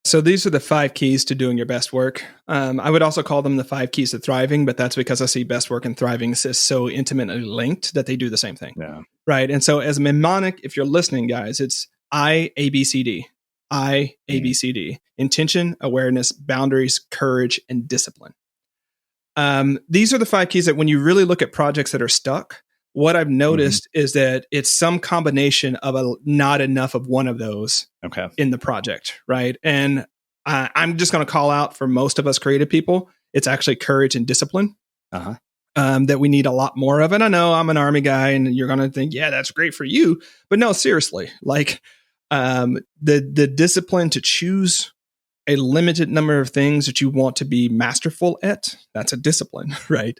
So these are the 5 keys to doing your best work. I would also call them the 5 keys to thriving, but that's because I see best work and thriving is so intimately linked that they do the same thing. Yeah. Right. And so as a mnemonic, if you're listening, guys, it's I, A, B, C, D. I, A, B, C, D. Intention, awareness, boundaries, courage, and discipline. These are the 5 keys that when you really look at projects that are stuck, what I've noticed is that it's some combination of not enough of one of those in the project, right? And I'm just going to call out for most of us creative people, it's actually courage and discipline that we need a lot more of. And I know I'm an Army guy and you're going to think, yeah, that's great for you. But no, seriously, like the discipline to choose a limited number of things that you want to be masterful at, that's a discipline, right?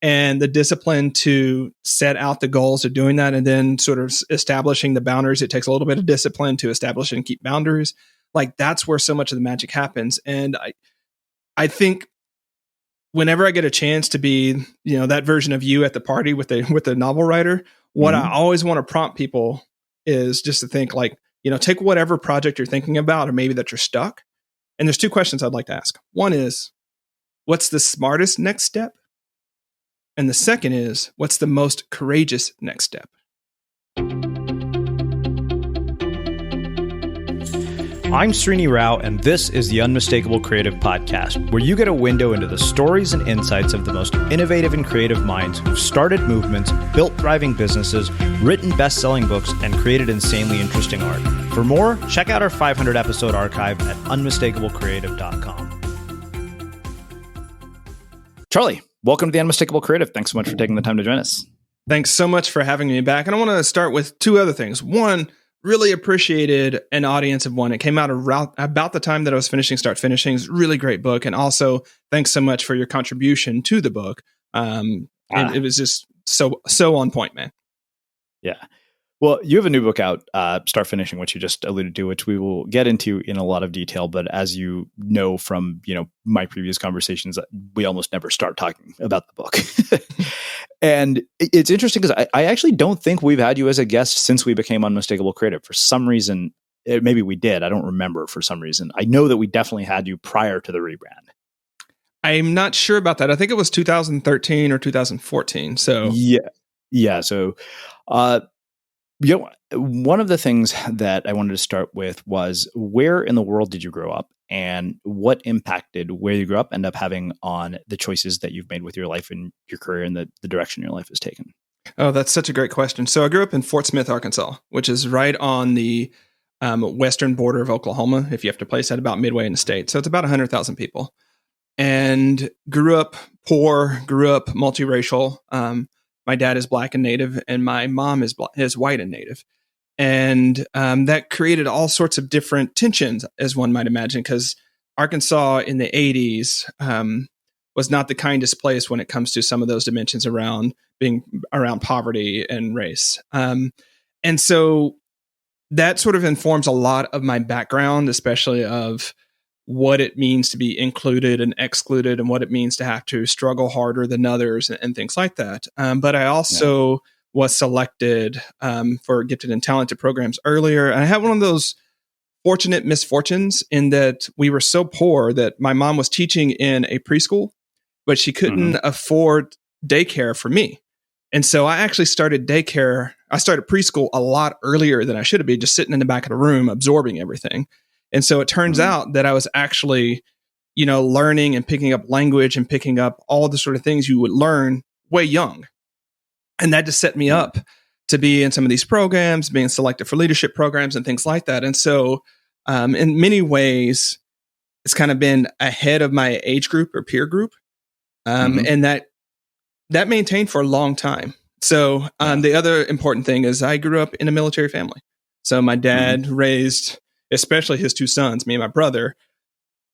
And the discipline to set out the goals of doing that and then sort of establishing the boundaries. It takes a little bit of discipline to establish and keep boundaries. Like that's where so much of the magic happens. And I think whenever I get a chance to be, that version of you at the party with the novel writer, what I always want to prompt people is just to think like, take whatever project you're thinking about or maybe that you're stuck. And there's 2 questions I'd like to ask. One is, what's the smartest next step? And the second is, what's the most courageous next step? I'm Srini Rao, and this is the Unmistakable Creative Podcast, where you get a window into the stories and insights of the most innovative and creative minds who've started movements, built thriving businesses, written best-selling books, and created insanely interesting art. For more, check out our 500-episode archive at unmistakablecreative.com. Charlie, welcome to the Unmistakable Creative. Thanks so much for taking the time to join us. Thanks so much for having me back. And I want to start with 2 other things. One, really appreciated an audience of one. It came out about the time that I was finishing Start Finishing. It's a really great book. And also, thanks so much for your contribution to the book. It was just so on point, man. Yeah. Well, you have a new book out, Start Finishing, which you just alluded to, which we will get into in a lot of detail. But as you know from my previous conversations, we almost never start talking about the book. And it's interesting because I actually don't think we've had you as a guest since we became Unmistakable Creative. For some reason, maybe we did. I don't remember for some reason. I know that we definitely had you prior to the rebrand. I'm not sure about that. I think it was 2013 or 2014. So yeah. So, one of the things that I wanted to start with was, where in the world did you grow up, and what impacted where you grew up end up having on the choices that you've made with your life and your career and the direction your life has taken? Oh, that's such a great question. So I grew up in Fort Smith, Arkansas, which is right on the western border of Oklahoma, if you have to place that about midway in the state. So it's about 100,000 people. And grew up poor, grew up multiracial. My dad is Black and Native, and my mom is white and Native. And that created all sorts of different tensions, as one might imagine, because Arkansas in the 80s was not the kindest place when it comes to some of those dimensions around poverty and race. And so that sort of informs a lot of my background, especially of what it means to be included and excluded and what it means to have to struggle harder than others and things like that. But I also was selected for gifted and talented programs earlier. And I had one of those fortunate misfortunes in that we were so poor that my mom was teaching in a preschool, but she couldn't afford daycare for me. And so I actually started daycare. I started preschool a lot earlier than I should have been, just sitting in the back of the room, absorbing everything. And so it turns out that I was actually, learning and picking up language and picking up all the sort of things you would learn way young. And that just set me up to be in some of these programs, being selected for leadership programs and things like that. And so in many ways, it's kind of been ahead of my age group or peer group. And that maintained for a long time. So the other important thing is I grew up in a military family. So my dad raised, especially his 2 sons, me and my brother,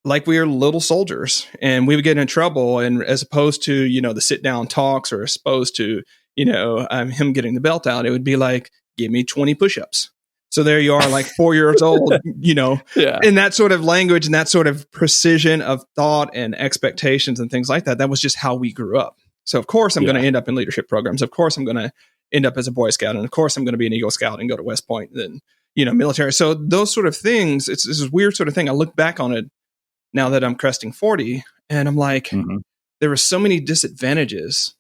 like we were little soldiers, and we would get in trouble. And as opposed to, the sit down talks, or as opposed to, him getting the belt out, it would be like, give me 20 push-ups. So there you are, like 4 years old, in that sort of language and that sort of precision of thought and expectations and things like that. That was just how we grew up. So of course I'm going to end up in leadership programs. Of course I'm going to end up as a Boy Scout. And of course I'm going to be an Eagle Scout and go to West Point and then, military. So those sort of things, it's this weird sort of thing. I look back on it now that I'm cresting 40, and I'm like, there were so many disadvantages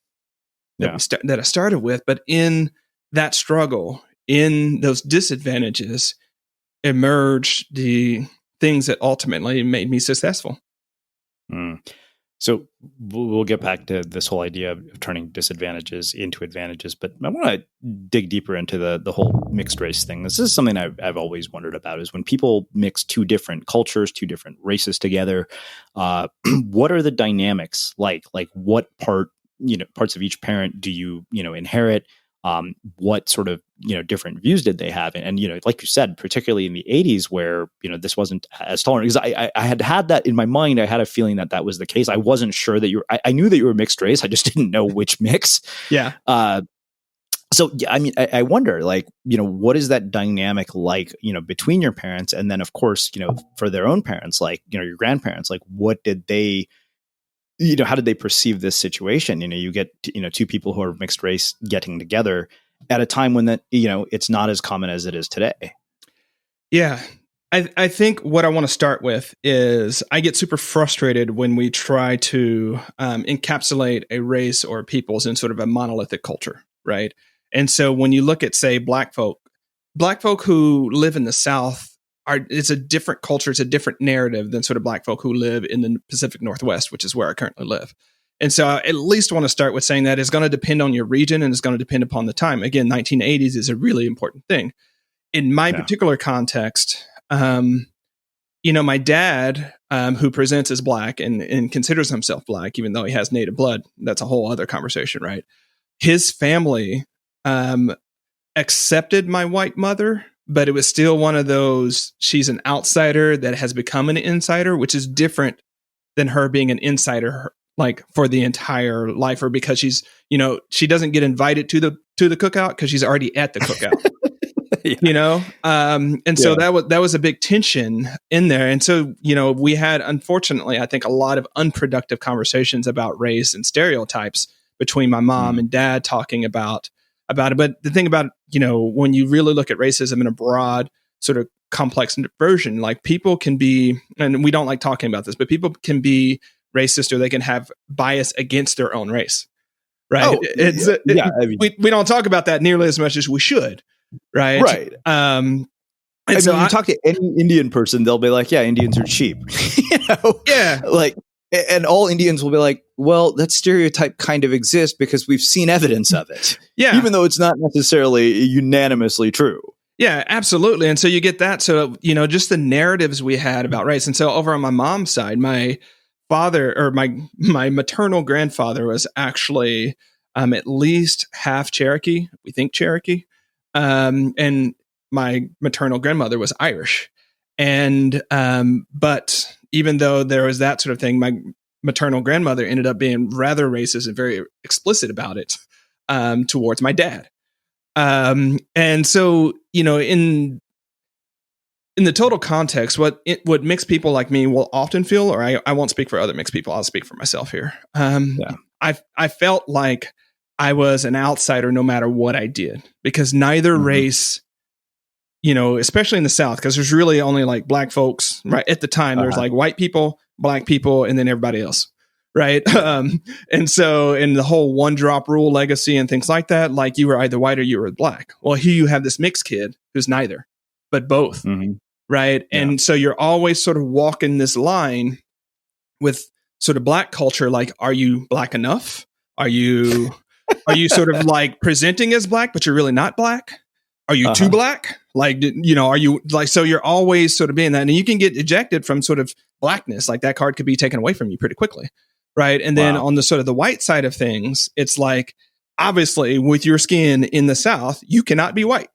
that I started with, but in that struggle, in those disadvantages, emerged the things that ultimately made me successful. So we'll get back to this whole idea of turning disadvantages into advantages, but I want to dig deeper into the whole mixed race thing. This is something I've always wondered about, is when people mix two different cultures, two different races together, what are the dynamics like? Like what parts of each parent do you inherit? What sort of different views did they have? And like you said, particularly in the 80s, where this wasn't as tolerant, because I had that in my mind. I had a feeling that was the case. I wasn't sure that I knew that you were mixed race. I just didn't know which mix. Yeah. So I mean, I wonder, like, what is that dynamic like, between your parents, and then of course, for their own parents, like, your grandparents, like, what did they, how did they perceive this situation? You get, two people who are mixed race getting together at a time when it's not as common as it is today. Yeah. I think what I want to start with is I get super frustrated when we try to encapsulate a race or peoples in sort of a monolithic culture, right? And so when you look at, say, black folk who live in the South, it's a different culture. It's a different narrative than sort of black folk who live in the Pacific Northwest, which is where I currently live. And so I at least want to start with saying that it's going to depend on your region, and it's going to depend upon the time. Again, 1980s is a really important thing. In my particular context, my dad, who presents as black and considers himself black, even though he has native blood, that's a whole other conversation, right? His family accepted my white mother, but it was still one of those, she's an outsider that has become an insider, which is different than her being an insider, like, for the entire life, or because she's, she doesn't get invited to the cookout because she's already at the cookout. So that was a big tension in there. And so, we had, unfortunately, I think, a lot of unproductive conversations about race and stereotypes between my mom and dad talking about it. But the thing about, when you really look at racism in a broad, sort of complex version, like, people can be, and we don't like talking about this, but people can be racist, or they can have bias against their own race. Right. We don't talk about that nearly as much as we should. Right. Right. And so you talk to any Indian person, they'll be like, yeah, Indians are cheap. Yeah. Like, and all Indians will be like, well, that stereotype kind of exists because we've seen evidence of it. Yeah. Even though it's not necessarily unanimously true. Yeah, absolutely. And so you get that. So, just the narratives we had about race. And so over on my mom's side, my father, or my maternal grandfather, was actually at least half Cherokee. We think Cherokee. And my maternal grandmother was Irish. And, but even though there was that sort of thing, my maternal grandmother ended up being rather racist and very explicit about it, towards my dad. And so, in the total context, what mixed people like me will often feel, or I won't speak for other mixed people, I'll speak for myself here. I felt like I was an outsider no matter what I did, because neither race, especially in the South, because there's really only like black folks, right? At the time, there's like white people, black people, and then everybody else. Right. And so in the whole one drop rule legacy and things like that, like, you were either white or you were black. Well, here you have this mixed kid who's neither, but both. Right. Yeah. And so you're always sort of walking this line with sort of black culture. Like, are you black enough? Are you sort of like presenting as black, but you're really not black? Are you too black? Like, are you like, so you're always sort of being that, and you can get ejected from sort of blackness. Like, that card could be taken away from you pretty quickly. Right. And then on the sort of the white side of things, it's like, obviously with your skin in the South, you cannot be white.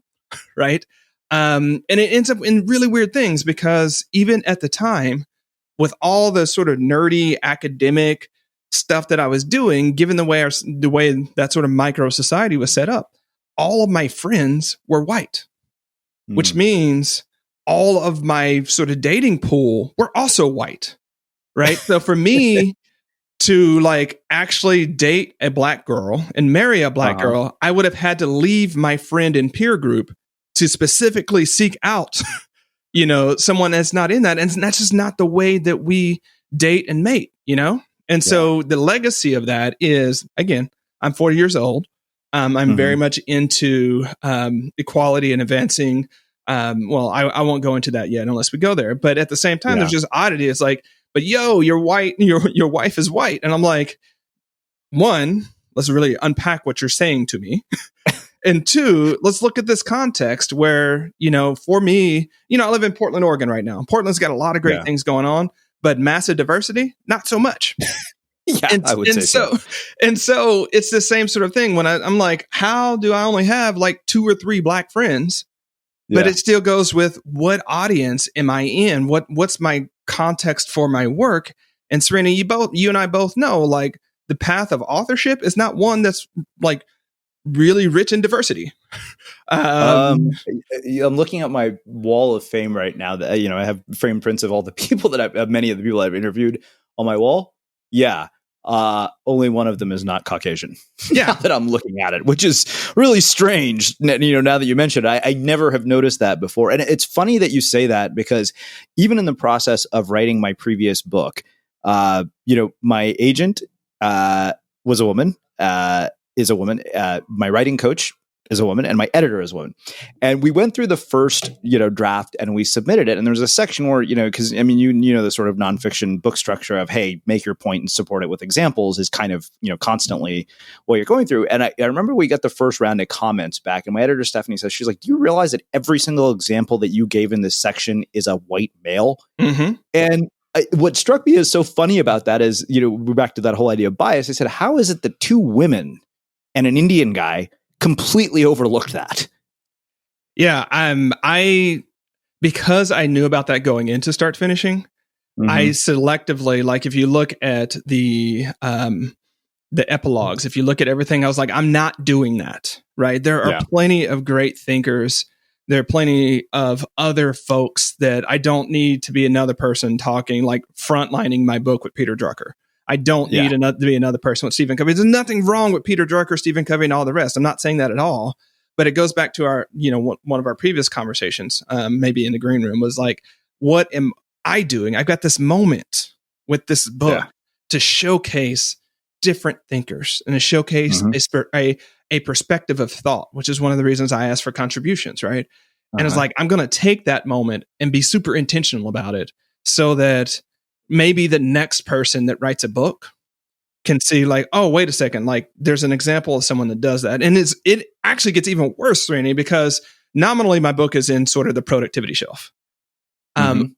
Right. And it ends up in really weird things, because even at the time, with all the sort of nerdy academic stuff that I was doing, given the way that sort of micro society was set up, all of my friends were white, which means all of my sort of dating pool were also white. Right. So for me to like actually date a black girl and marry a black girl, I would have had to leave my friend and peer group to specifically seek out, someone that's not in that. And that's just not the way that we date and mate, And so the legacy of that is, again, I'm 40 years old. I'm very much into equality and advancing. I won't go into that yet unless we go there. But at the same time, there's just oddity. It's like, but you're white. Your wife is white, and I'm like, one, let's really unpack what you're saying to me, and two, let's look at this context where for me, I live in Portland, Oregon right now. Portland's got a lot of great things going on, but massive diversity, not so much. I would say so. And so it's the same sort of thing when I'm like, how do I only have like 2 or 3 black friends? But it still goes with what audience am I in? What's my context for my work? And Serena, you and I both know, like, the path of authorship is not one that's like really rich in diversity. I'm looking at my wall of fame right now. That I have frame prints of all the people many of the people I've interviewed on my wall. Yeah. Only one of them is not Caucasian. Yeah. Now that I'm looking at it, which is really strange. Now that you mentioned it, I never have noticed that before. And it's funny that you say that, because even in the process of writing my previous book, my agent was a woman, is a woman. My writing coach is a woman, and my editor is a woman. And we went through the first, draft, and we submitted it. And there was a section where, because the sort of nonfiction book structure of, hey, make your point and support it with examples is kind of, constantly what you're going through. And I remember we got the first round of comments back, and my editor, Stephanie, says, she's like, do you realize that every single example that you gave in this section is a white male? Mm-hmm. And what struck me as so funny about that is, we're back to that whole idea of bias. I said, how is it that 2 women and an Indian guy completely overlooked that? Yeah, because I knew about that going into start finishing, I selectively, like, if you look at the epilogues, if you look at everything, I was like, I'm not doing that, right? There are plenty of great thinkers. There are plenty of other folks that I don't need to be another person talking, like frontlining my book with Peter Drucker. I don't need to be another person with Stephen Covey. There's nothing wrong with Peter Drucker, Stephen Covey, and all the rest. I'm not saying that at all. But it goes back to our, one of our previous conversations, maybe in the green room, was like, what am I doing? I've got this moment with this book to showcase different thinkers and to showcase a perspective of thought, which is one of the reasons I asked for contributions, right? And it's like, I'm going to take that moment and be super intentional about it so that maybe the next person that writes a book can see, like, oh, wait a second, like, there's an example of someone that does that. And it actually gets even worse, Srini, because nominally my book is in sort of the productivity shelf.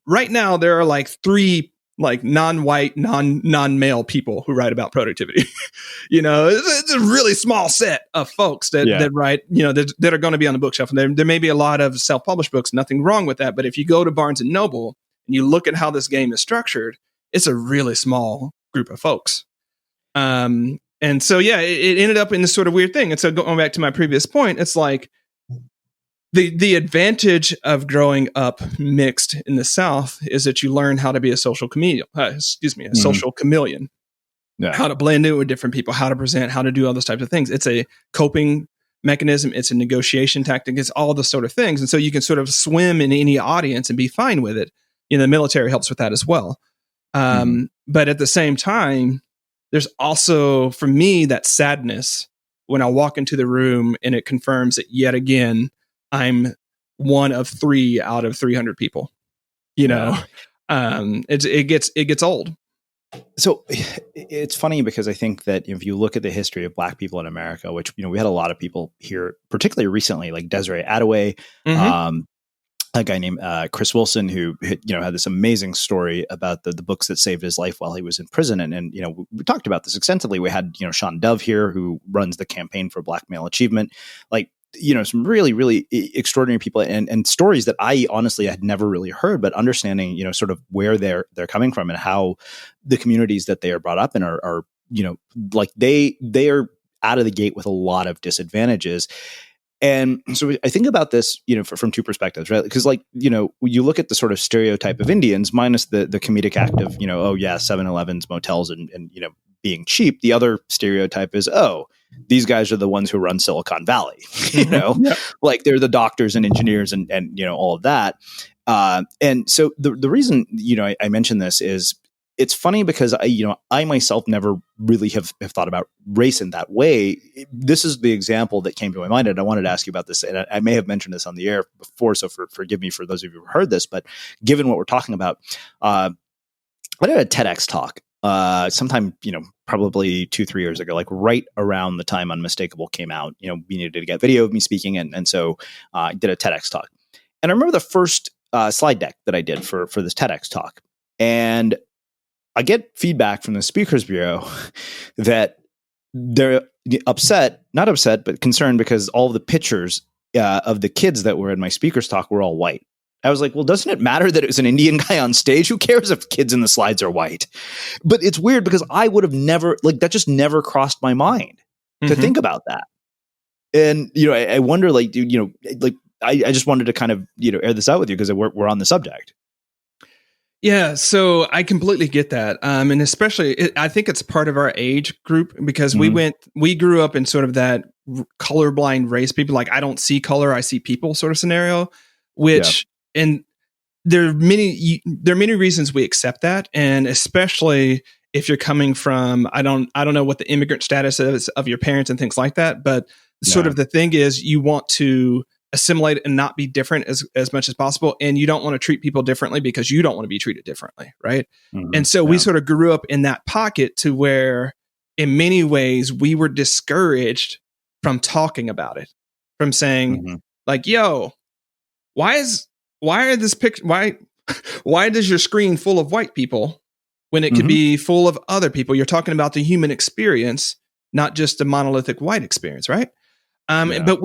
Right now, there are like 3 like non-white, non-male people who write about productivity. It's a really small set of folks that write, that are going to be on the bookshelf. And there may be a lot of self-published books, nothing wrong with that. But if you go to Barnes and Noble and you look at how this game is structured, it's a really small group of folks. And so, it ended up in this sort of weird thing. And so going back to my previous point, it's like the advantage of growing up mixed in the South is that you learn how to be a social chameleon, social chameleon, how to blend in with different people, how to present, how to do all those types of things. It's a coping mechanism. It's a negotiation tactic. It's all the sort of things. And so you can sort of swim in any audience and be fine with it. The military helps with that as well. But at the same time, there's also, for me, that sadness when I walk into the room and it confirms that yet again, I'm one of 3 out of 300 people. It gets old. So it's funny because I think that if you look at the history of Black people in America, which, we had a lot of people here, particularly recently, like Desiree Adaway, a guy named Chris Wilson, who had this amazing story about the books that saved his life while he was in prison. And we talked about this extensively. We had, Sean Dove here, who runs the Campaign for Black Male Achievement. Like, some really, really extraordinary people and stories that I honestly had never really heard, but understanding, sort of where they're coming from and how the communities that they are brought up in are like they are out of the gate with a lot of disadvantages. And so I think about this, from 2 perspectives, right? Because you look at the sort of stereotype of Indians minus the comedic act of, 7-Elevens, motels and being cheap. The other stereotype is, these guys are the ones who run Silicon Valley, you know, like they're the doctors and engineers and, you know, all of that. And so the reason, you know, I mentioned this is it's funny because I myself never really have thought about race in that way. This is the example that came to my mind, and I wanted to ask you about this. And I may have mentioned this on the air before, so forgive me for those of you who heard this. But given what we're talking about, I did a TEDx talk sometime, you know, probably 2-3 years ago, like right around the time Unmistakable came out. You know, we needed to get video of me speaking, and so I did a TEDx talk. And I remember the first slide deck that I did for this TEDx talk, and I get feedback from the Speakers Bureau that they're not upset, but concerned because all of the pictures of the kids that were in my speakers talk were all white. I was like, well, doesn't it matter that it was an Indian guy on stage? Who cares if kids in the slides are white? But it's weird because I would have never, like, that just never crossed my mind to think about that. And, you know, I wonder, like, you know, like, I just wanted to kind of, you know, air this out with you because we're on the subject. Yeah, so I completely get that. And especially, I think it's part of our age group because we grew up in sort of that colorblind race, people like, I don't see color, I see people sort of scenario, which, and there are many reasons we accept that. And especially if you're coming from, I don't know what the immigrant status is of your parents and things like that, but sort of the thing is you want to assimilate and not be different as much as possible. And you don't want to treat people differently because you don't want to be treated differently. Right. And so we sort of grew up in that pocket to where in many ways we were discouraged from talking about it, from saying like, yo, why does your screen full of white people when it could be full of other people? You're talking about the human experience, not just the monolithic white experience. Right. But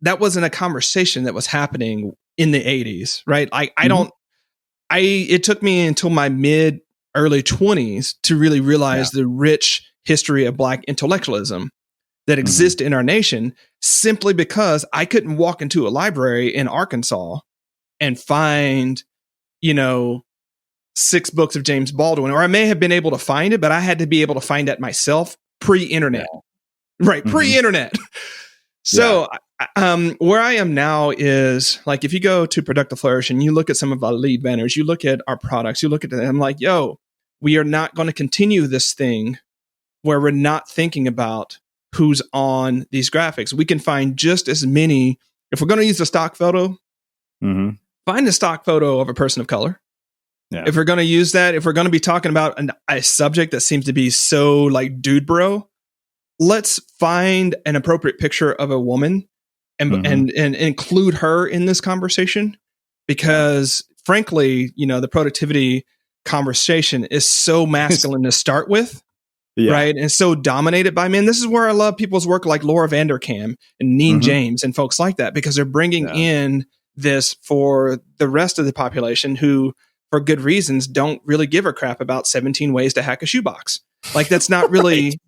that wasn't a conversation that was happening in the 80s, right? It took me until my early 20s to really realize the rich history of Black intellectualism that exists in our nation, simply because I couldn't walk into a library in Arkansas and find, you know, 6 books of James Baldwin, or I may have been able to find it, but I had to be able to find it myself pre-internet, right? Pre-internet. So where I am now is like, if you go to Productive Flourish and you look at some of our lead vendors, you look at our products, you look at them, I'm like, yo, we are not going to continue this thing where we're not thinking about who's on these graphics. We can find just as many, if we're going to use a stock photo, find a stock photo of a person of color. Yeah. If we're going to use that, if we're going to be talking about a subject that seems to be so like dude bro, let's find an appropriate picture of a woman and include her in this conversation, because frankly, you know, the productivity conversation is so masculine to start with, right? And so dominated by men. This is where I love people's work like Laura Vanderkam and Neen James and folks like that, because they're bringing in this for the rest of the population who, for good reasons, don't really give a crap about 17 ways to hack a shoebox. Like that's not really...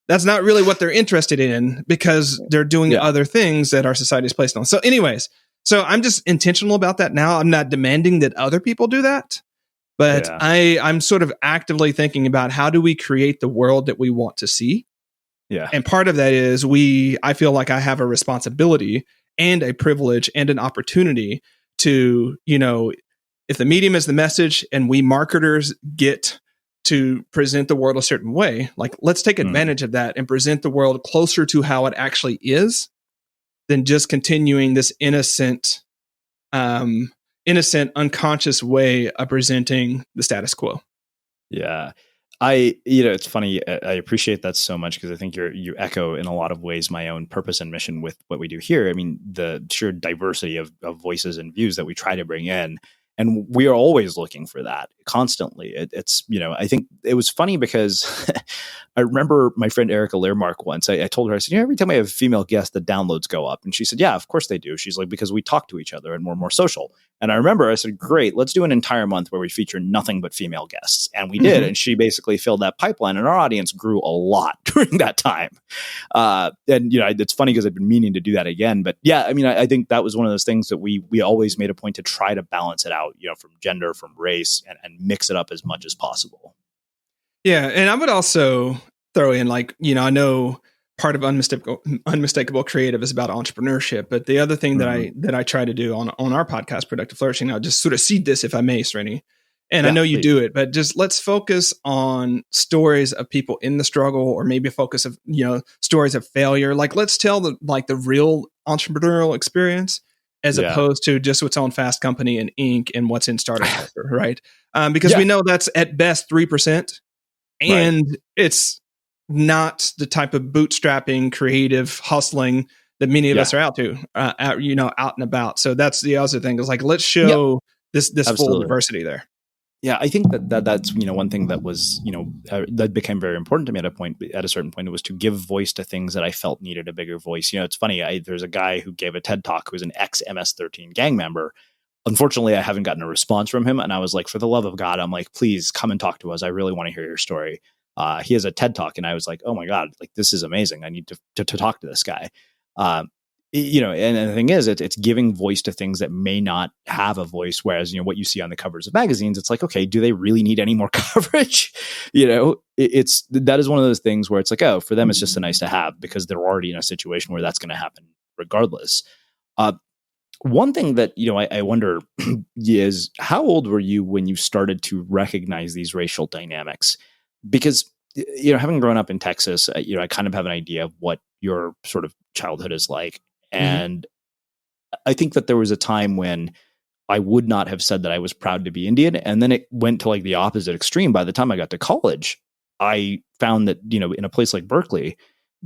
That's not really what they're interested in, because they're doing other things that our society is placed on. So anyways, so I'm just intentional about that now. I'm not demanding that other people do that, but I'm sort of actively thinking about how do we create the world that we want to see? Yeah. And part of that is I feel like I have a responsibility and a privilege and an opportunity to, you know, if the medium is the message and we marketers get to present the world a certain way, like let's take advantage of that and present the world closer to how it actually is than just continuing this innocent, unconscious way of presenting the status quo. Yeah. It's funny. I appreciate that so much, because I think you echo in a lot of ways my own purpose and mission with what we do here. I mean, the sheer diversity of voices and views that we try to bring in. And we are always looking for that constantly. It's, you know, I think it was funny because I remember my friend Erica Learmark once, I told her, I said, you know, every time I have a female guest, the downloads go up. And she said, yeah, of course they do. She's like, because we talk to each other and we're more social. And I remember I said, great, let's do an entire month where we feature nothing but female guests. And we did. And she basically filled that pipeline, and our audience grew a lot during that time. And, you know, it's funny because I've been meaning to do that again. But yeah, I mean, I think that was one of those things that we always made a point to try to balance it out, you know, from gender, from race, and mix it up as much as possible. Yeah. And I would also throw in, like, you know, I know part of unmistakable creative is about entrepreneurship. But the other thing that I try to do on our podcast, Productive Flourishing, I'll just sort of seed this if I may, Srini. And I know you do it, but just let's focus on stories of people in the struggle, or maybe focus of, stories of failure. Like, let's tell the real entrepreneurial experience as opposed to just what's on Fast Company and Inc. and what's in Startup Culture, right? Because we know that's at best 3%, and it's not the type of bootstrapping, creative hustling that many of us are out and about. So that's the other thing, is like, let's show this full diversity there. Yeah, I think that's one thing that was that became very important to me at a certain point. It was to give voice to things that I felt needed a bigger voice. It's funny. There's a guy who gave a TED talk who was an ex MS-13 gang member. Unfortunately, I haven't gotten a response from him, and I was like, for the love of God, I'm like, please come and talk to us. I really want to hear your story. He has a TED talk, and I was like, oh my God, like, this is amazing. I need to talk to this guy. And the thing is, it's giving voice to things that may not have a voice. Whereas, what you see on the covers of magazines, it's like, okay, do they really need any more coverage? That is one of those things where it's like, oh, for them, it's just a nice to have, because they're already in a situation where that's going to happen regardless. One thing that, I wonder is, how old were you when you started to recognize these racial dynamics? Because, having grown up in Texas, I kind of have an idea of what your sort of childhood is like. And I think that there was a time when I would not have said that I was proud to be Indian. And then it went to like the opposite extreme. By the time I got to college, I found that, in a place like Berkeley,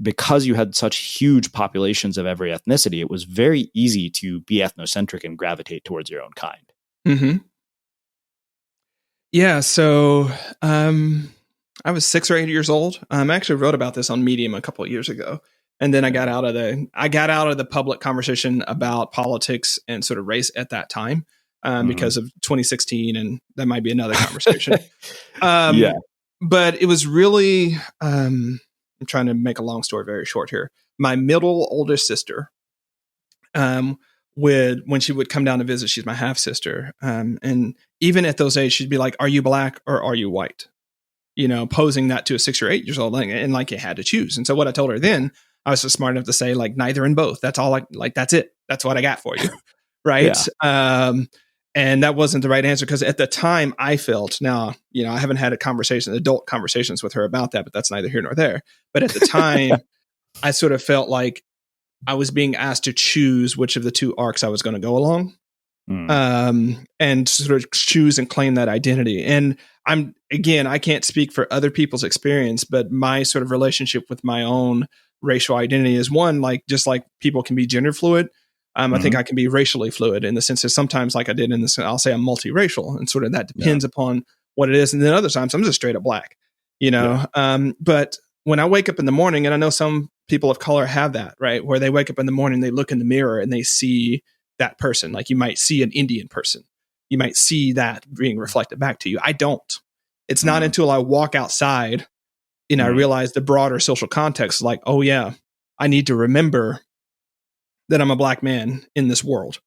because you had such huge populations of every ethnicity, it was very easy to be ethnocentric and gravitate towards your own kind. Mm-hmm. Yeah. So I was 6 or 8 years old. I actually wrote about this on Medium a couple of years ago. And then I got out of the public conversation about politics and sort of race at that time because of 2016, and that might be another conversation. But it was really, I'm trying to make a long story very short here. My middle oldest sister, when she would come down to visit, she's my half sister, and even at those age, she'd be like, "Are you black or are you white?" Posing that to a 6 or 8 years old, and like, you had to choose. And so what I told her then, I was just smart enough to say, like, neither and both. That's all. That's it. That's what I got for you. Right. And that wasn't the right answer, because at the time I felt, now, I haven't had adult conversations with her about that, but that's neither here nor there. But at the time, I sort of felt like I was being asked to choose which of the two arcs I was going to go along. And sort of choose and claim that identity. And I can't speak for other people's experience, but my sort of relationship with my own racial identity is one, like, just like people can be gender fluid. I think I can be racially fluid, in the sense that sometimes, like I did in this, I'll say I'm multiracial, and sort of that depends upon what it is. And then other times I'm just straight up black, but when I wake up in the morning, and I know some people of color have that, right? Where they wake up in the morning, they look in the mirror and they see that person. Like, you might see an Indian person. You might see that being reflected back to you. I don't. It's not until I walk outside and I realize the broader social context, like, oh yeah, I need to remember that I'm a black man in this world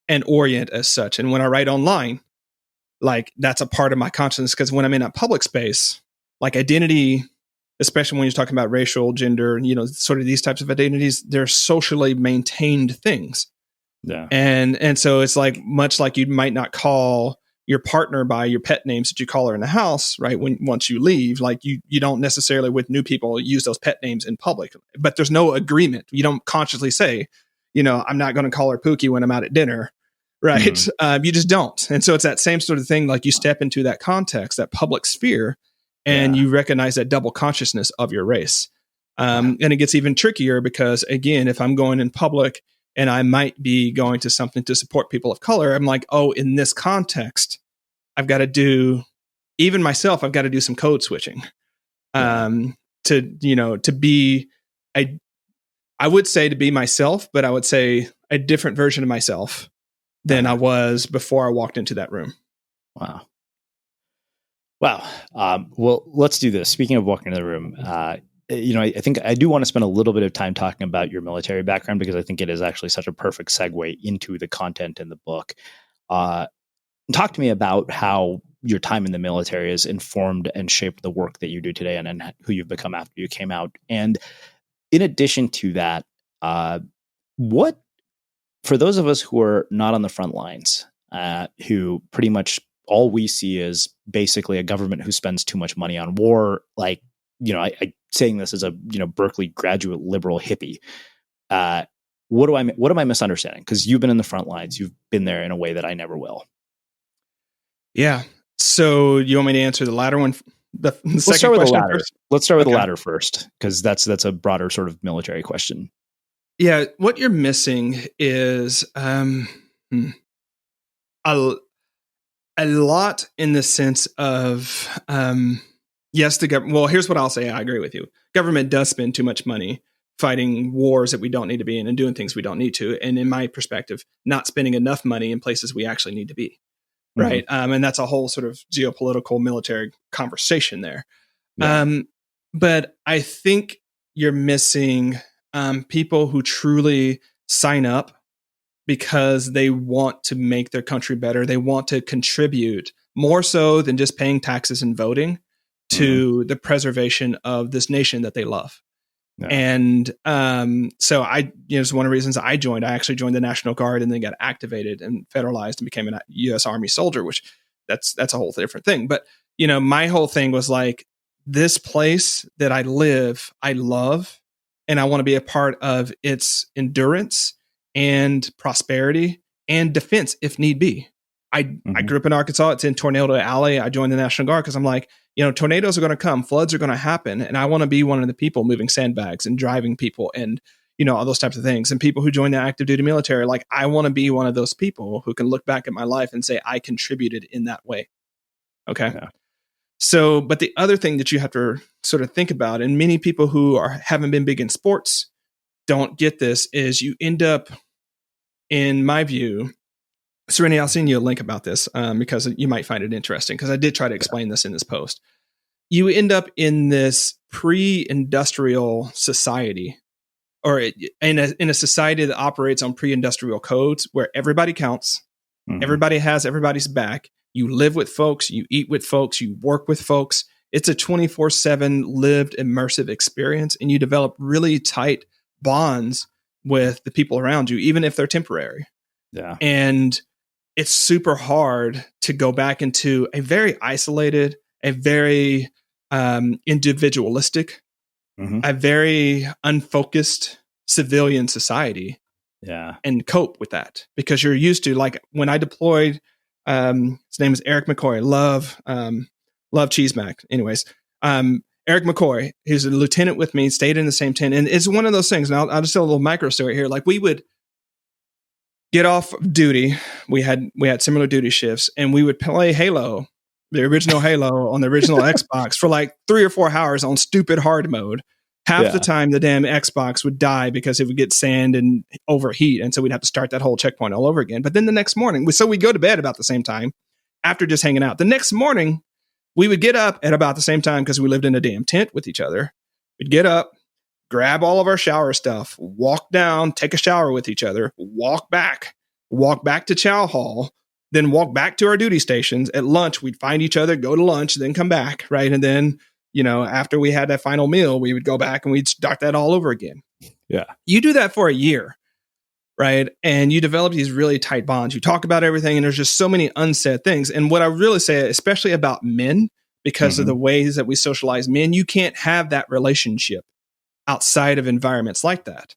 and orient as such. And when I write online, like, that's a part of my consciousness, because when I'm in a public space, like, identity, especially when you're talking about racial, gender, sort of these types of identities, they're socially maintained things. Yeah. And so it's like, much like you might not call your partner by your pet names that you call her in the house, right? Once you leave, like, you don't necessarily, with new people, use those pet names in public, but there's no agreement. You don't consciously say, I'm not going to call her Pookie when I'm out at dinner. Right. You just don't. And so it's that same sort of thing. Like, you step into that context, that public sphere, and you recognize that double consciousness of your race. And it gets even trickier, because, again, if I'm going in public and I might be going to something to support people of color, I'm like, oh, in this context, I've got to do, even myself, I've got to do some code switching to be, I would say to be myself, but I would say a different version of myself than I was before I walked into that room. Wow. Well, let's do this. Speaking of walking into the room, I think I do want to spend a little bit of time talking about your military background, because I think it is actually such a perfect segue into the content in the book. Talk to me about how your time in the military has informed and shaped the work that you do today, and who you've become after you came out. And in addition to that, what, for those of us who are not on the front lines, who pretty much all we see is basically a government who spends too much money on war, like, I saying this as a, Berkeley graduate liberal hippie, what am I misunderstanding? Because you've been in the front lines, you've been there in a way that I never will. Yeah. So you want me to answer the latter one? Let's start with the latter. Let's start with the latter first, because that's a broader sort of military question. Yeah, what you're missing is a lot in the sense of yes, the government. Well, here's what I'll say. I agree with you. Government does spend too much money fighting wars that we don't need to be in and doing things we don't need to. And in my perspective, not spending enough money in places we actually need to be. Right. Mm-hmm. And that's a whole sort of geopolitical military conversation there. Yeah. But I think you're missing people who truly sign up because they want to make their country better. They want to contribute more so than just paying taxes and voting to the preservation of this nation that they love. Yeah. And so it's one of the reasons I joined. I actually joined the National Guard and then got activated and federalized and became a U.S. Army soldier, which that's a whole different thing. But, my whole thing was like, this place that I live, I love, and I want to be a part of its endurance and prosperity and defense if need be. I grew up in Arkansas. It's in Tornado Alley. I joined the National Guard because I'm like, tornadoes are going to come, floods are going to happen. And I want to be one of the people moving sandbags and driving people and, all those types of things. And people who join the active duty military, like, I want to be one of those people who can look back at my life and say, I contributed in that way. Okay. Yeah. So, but the other thing that you have to sort of think about, and many people who haven't been big in sports don't get this, is you end up, in my view, Serenity, I'll send you a link about this because you might find it interesting, because I did try to explain this in this post. You end up in this pre-industrial society, or in a society that operates on pre-industrial codes where everybody counts, everybody has everybody's back. You live with folks, you eat with folks, you work with folks. It's a 24/7 lived immersive experience, and you develop really tight bonds with the people around you, even if they're temporary. Yeah. And it's super hard to go back into a very isolated, a very individualistic, a very unfocused civilian society. Yeah. And cope with that, because you're used to, like, when I deployed, his name is Eric McCoy. Love Cheese Mac. Anyways, Eric McCoy, he's a lieutenant with me, stayed in the same tent. And it's one of those things. And I'll just tell a little micro story here. Like, we would get off duty. We had similar duty shifts, and we would play Halo, the original Halo on the original Xbox for like 3 or 4 hours on stupid hard mode. Half the time the damn Xbox would die because it would get sand and overheat. And so we'd have to start that whole checkpoint all over again. But then the next morning, we'd go to bed about the same time after just hanging out. The next morning, we would get up at about the same time because we lived in a damn tent with each other. We'd get up, grab all of our shower stuff, walk down, take a shower with each other, walk back to Chow Hall, then walk back to our duty stations. At lunch, we'd find each other, go to lunch, then come back, right? And then, after we had that final meal, we would go back and we'd start that all over again. Yeah. You do that for a year, right? And you develop these really tight bonds. You talk about everything, and there's just so many unsaid things. And what I really say, especially about men, because of the ways that we socialize men, you can't have that relationship outside of environments like that.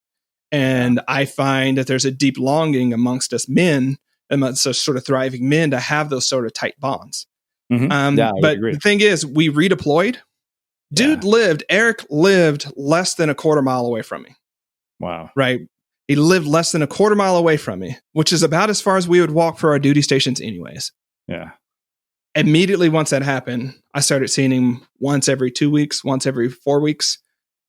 And I find that there's a deep longing amongst us men, amongst us sort of thriving men, to have those sort of tight bonds. But the thing is, we redeployed. Eric lived less than a quarter mile away from me. Wow. Right. He lived less than a quarter mile away from me, which is about as far as we would walk for our duty stations anyways. Yeah. Immediately once that happened, I started seeing him once every 2 weeks, once every 4 weeks,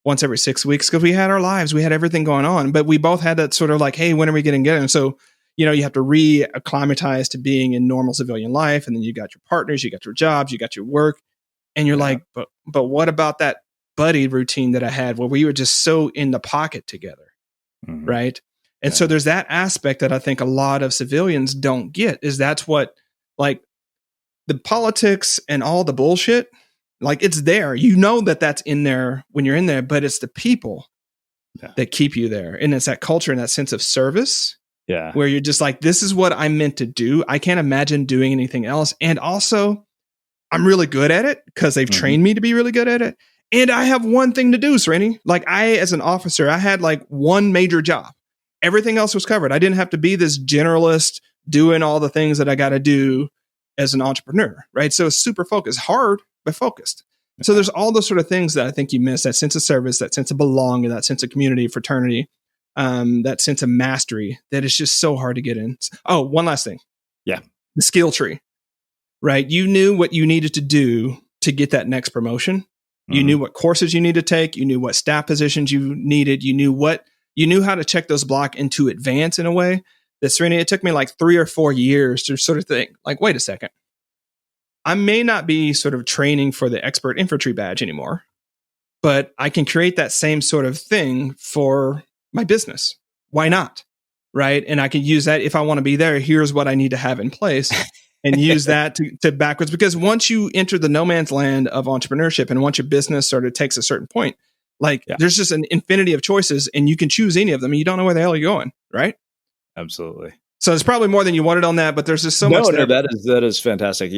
once every 6 weeks, because we had our lives, we had everything going on, but we both had that sort of like, hey, when are we getting together? And so, you have to reacclimatize to being in normal civilian life. And then you got your partners, you got your jobs, you got your work. And you're like, but what about that buddy routine that I had where we were just so in the pocket together? Right. And so there's that aspect that I think a lot of civilians don't get, is that's what, like, the politics and all the bullshit, like, it's there. That's in there when you're in there, but it's the people that keep you there. And it's that culture and that sense of service where you're just like, this is what I'm meant to do. I can't imagine doing anything else. And also, I'm really good at it because they've trained me to be really good at it. And I have one thing to do, Srini. Like as an officer, I had like one major job. Everything else was covered. I didn't have to be this generalist doing all the things that I got to do as an entrepreneur, right? So it's super focused, hard, but focused. So there's all those sort of things that I think you miss, that sense of service, that sense of belonging, that sense of community, fraternity, that sense of mastery that is just so hard to get in. Oh, one last thing. Yeah. The skill tree, right? You knew what you needed to do to get that next promotion. You knew what courses you need to take. You knew what staff positions you needed. You knew how to check those blocks into advance in a way that, Srini, it took me like 3 or 4 years to sort of think, like, wait a second. I may not be sort of training for the expert infantry badge anymore, but I can create that same sort of thing for my business. Why not? Right. And I can use that if I want to be there. Here's what I need to have in place and use that to backwards. Because once you enter the no man's land of entrepreneurship and once your business sort of takes a certain point, there's just an infinity of choices and you can choose any of them and you don't know where the hell you're going. Right. Absolutely. So it's probably more than you wanted on that, but there's just so much. No, that is fantastic.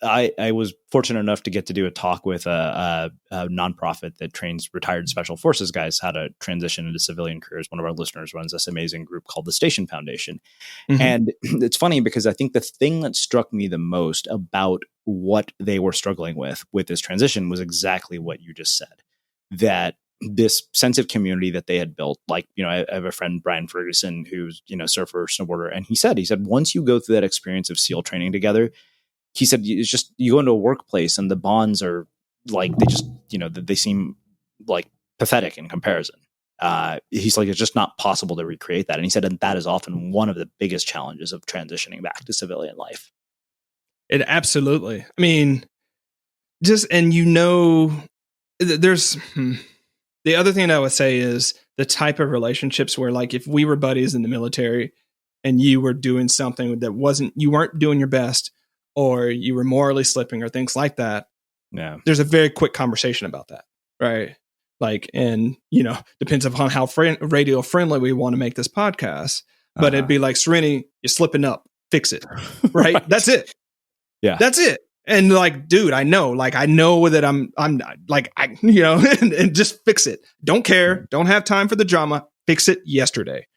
I was fortunate enough to get to do a talk with a nonprofit that trains retired special forces guys how to transition into civilian careers. One of our listeners runs this amazing group called the Station Foundation. And it's funny because I think the thing that struck me the most about what they were struggling with this transition was exactly what you just said, that this sense of community that they had built. Like, I have a friend, Brian Ferguson, who's, surfer, snowboarder. And he said, once you go through that experience of SEAL training together, he said, it's just, you go into a workplace and the bonds are like, they just, they seem like pathetic in comparison. He's like, it's just not possible to recreate that. And he said, and that is often one of the biggest challenges of transitioning back to civilian life. It absolutely. I mean, there's, the other thing I would say is the type of relationships where, like, if we were buddies in the military and you were doing something that you weren't doing your best or you were morally slipping or things like that. Yeah. There's a very quick conversation about that. Right. Like, and, depends upon how radio friendly we want to make this podcast, but it'd be like, Srini, you're slipping up, fix it. Right. That's it. Yeah. That's it. And like, dude, I know that I'm like, and just fix it. Don't care. Don't have time for the drama. Fix it yesterday.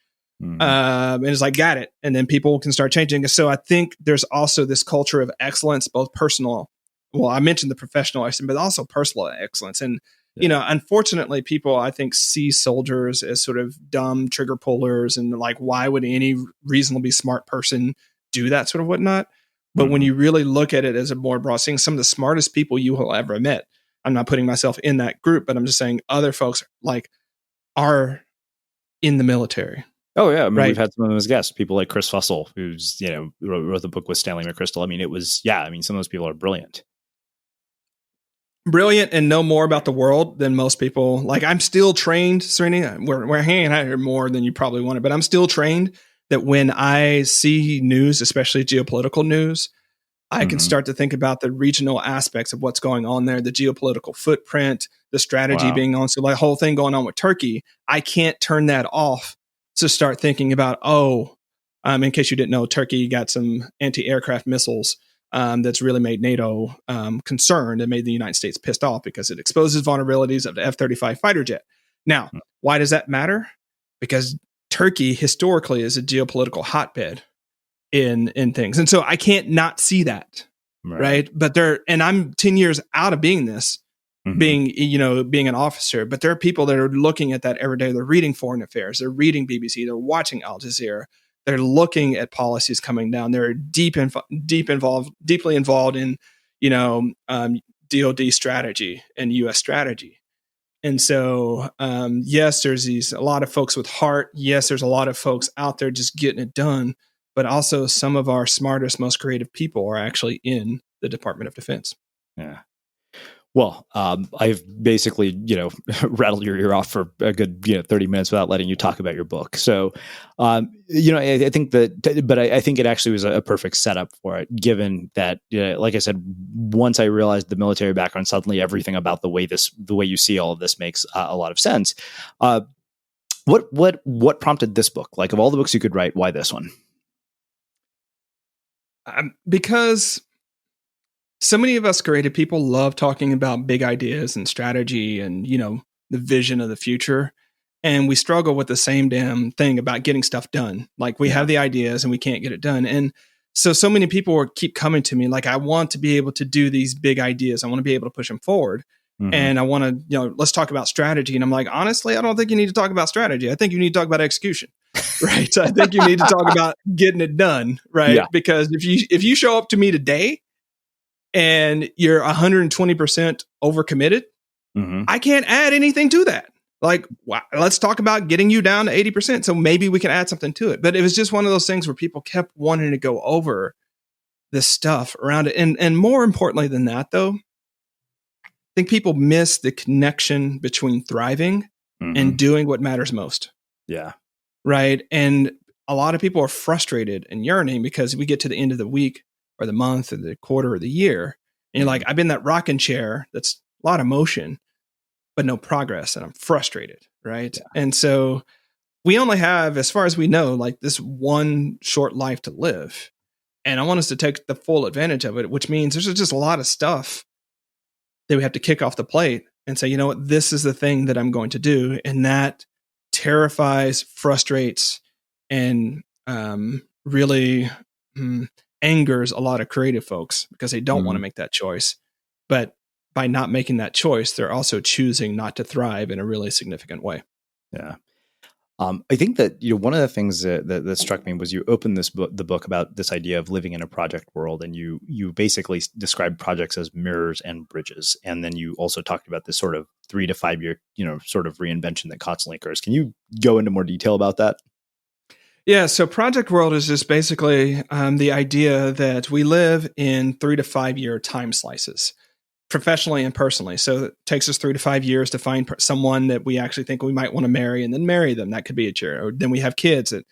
And it's like, got it. And then people can start changing. So I think there's also this culture of excellence, both personal. Well, I mentioned the professional excellence, but also personal excellence. And, unfortunately, people, I think, see soldiers as sort of dumb trigger pullers and like, why would any reasonably smart person do that sort of whatnot? But when you really look at it as a more broad thing, some of the smartest people you will ever met, I'm not putting myself in that group, but I'm just saying other folks like are in the military. Oh yeah. I mean, we've had some of them as guests, people like Chris Fussell, who's, wrote the book with Stanley McChrystal. I mean, some of those people are brilliant. Brilliant and know more about the world than most people. Like, I'm still trained, Srini. We're hanging out here more than you probably wanted, but I'm still trained that when I see news, especially geopolitical news, I can start to think about the regional aspects of what's going on there, the geopolitical footprint, the strategy being on. So the whole thing going on with Turkey, I can't turn that off to start thinking about, in case you didn't know, Turkey got some anti-aircraft missiles that's really made NATO concerned and made the United States pissed off because it exposes vulnerabilities of the F-35 fighter jet. Now, why does that matter? Because Turkey historically is a geopolitical hotbed in things. And so I can't not see that. Right. But I'm 10 years out of being this, being an officer, but there are people that are looking at that every day. They're reading foreign affairs. They're reading BBC. They're watching Al Jazeera. They're looking at policies coming down. They're deeply involved in, DOD strategy and US strategy. And so, yes, there's a lot of folks with heart. Yes, there's a lot of folks out there just getting it done. But also some of our smartest, most creative people are actually in the Department of Defense. Yeah. Well, I've basically, rattled your ear off for a good, 30 minutes without letting you talk about your book. So, I think but I think it actually was a perfect setup for it, given that, like I said, once I realized the military background, suddenly everything about the way you see all of this makes a lot of sense. What prompted this book? Like, of all the books you could write, why this one? Because so many of us creative people love talking about big ideas and strategy and, the vision of the future. And we struggle with the same damn thing about getting stuff done. Like we have the ideas and we can't get it done. And so many people keep coming to me like, I want to be able to do these big ideas. I want to be able to push them forward. Mm-hmm. And I want to, let's talk about strategy. And I'm like, honestly, I don't think you need to talk about strategy. I think you need to talk about execution, right? I think you need to talk about getting it done, right? Yeah. Because if you show up to me today and you're 120% overcommitted, I can't add anything to that. Like, wow, let's talk about getting you down to 80%. So maybe we can add something to it. But it was just one of those things where people kept wanting to go over this stuff around it. And more importantly than that, though, I think people miss the connection between thriving and doing what matters most. Yeah. Right. And a lot of people are frustrated and yearning because we get to the end of the week or the month or the quarter or the year. And you're like, I've been in that rocking chair. That's a lot of motion, but no progress. And I'm frustrated. Right. Yeah. And so we only have, as far as we know, like this one short life to live. And I want us to take the full advantage of it, which means there's just a lot of stuff that we have to kick off the plate and say, you know what, this is the thing that I'm going to do. And that terrifies, frustrates, and really angers a lot of creative folks because they don't want to make that choice. But by not making that choice, they're also choosing not to thrive in a really significant way. Yeah. I think that one of the things that struck me was you opened the book about this idea of living in a project world, and you basically described projects as mirrors and bridges, and then you also talked about this sort of 3 to 5 year sort of reinvention that constantly occurs. Can you go into more detail about that? Yeah, so project world is just basically the idea that we live in 3 to 5 year time slices, professionally and personally. So it takes us 3 to 5 years to find someone that we actually think we might want to marry and then marry them. That could be a chair. Or then we have kids that,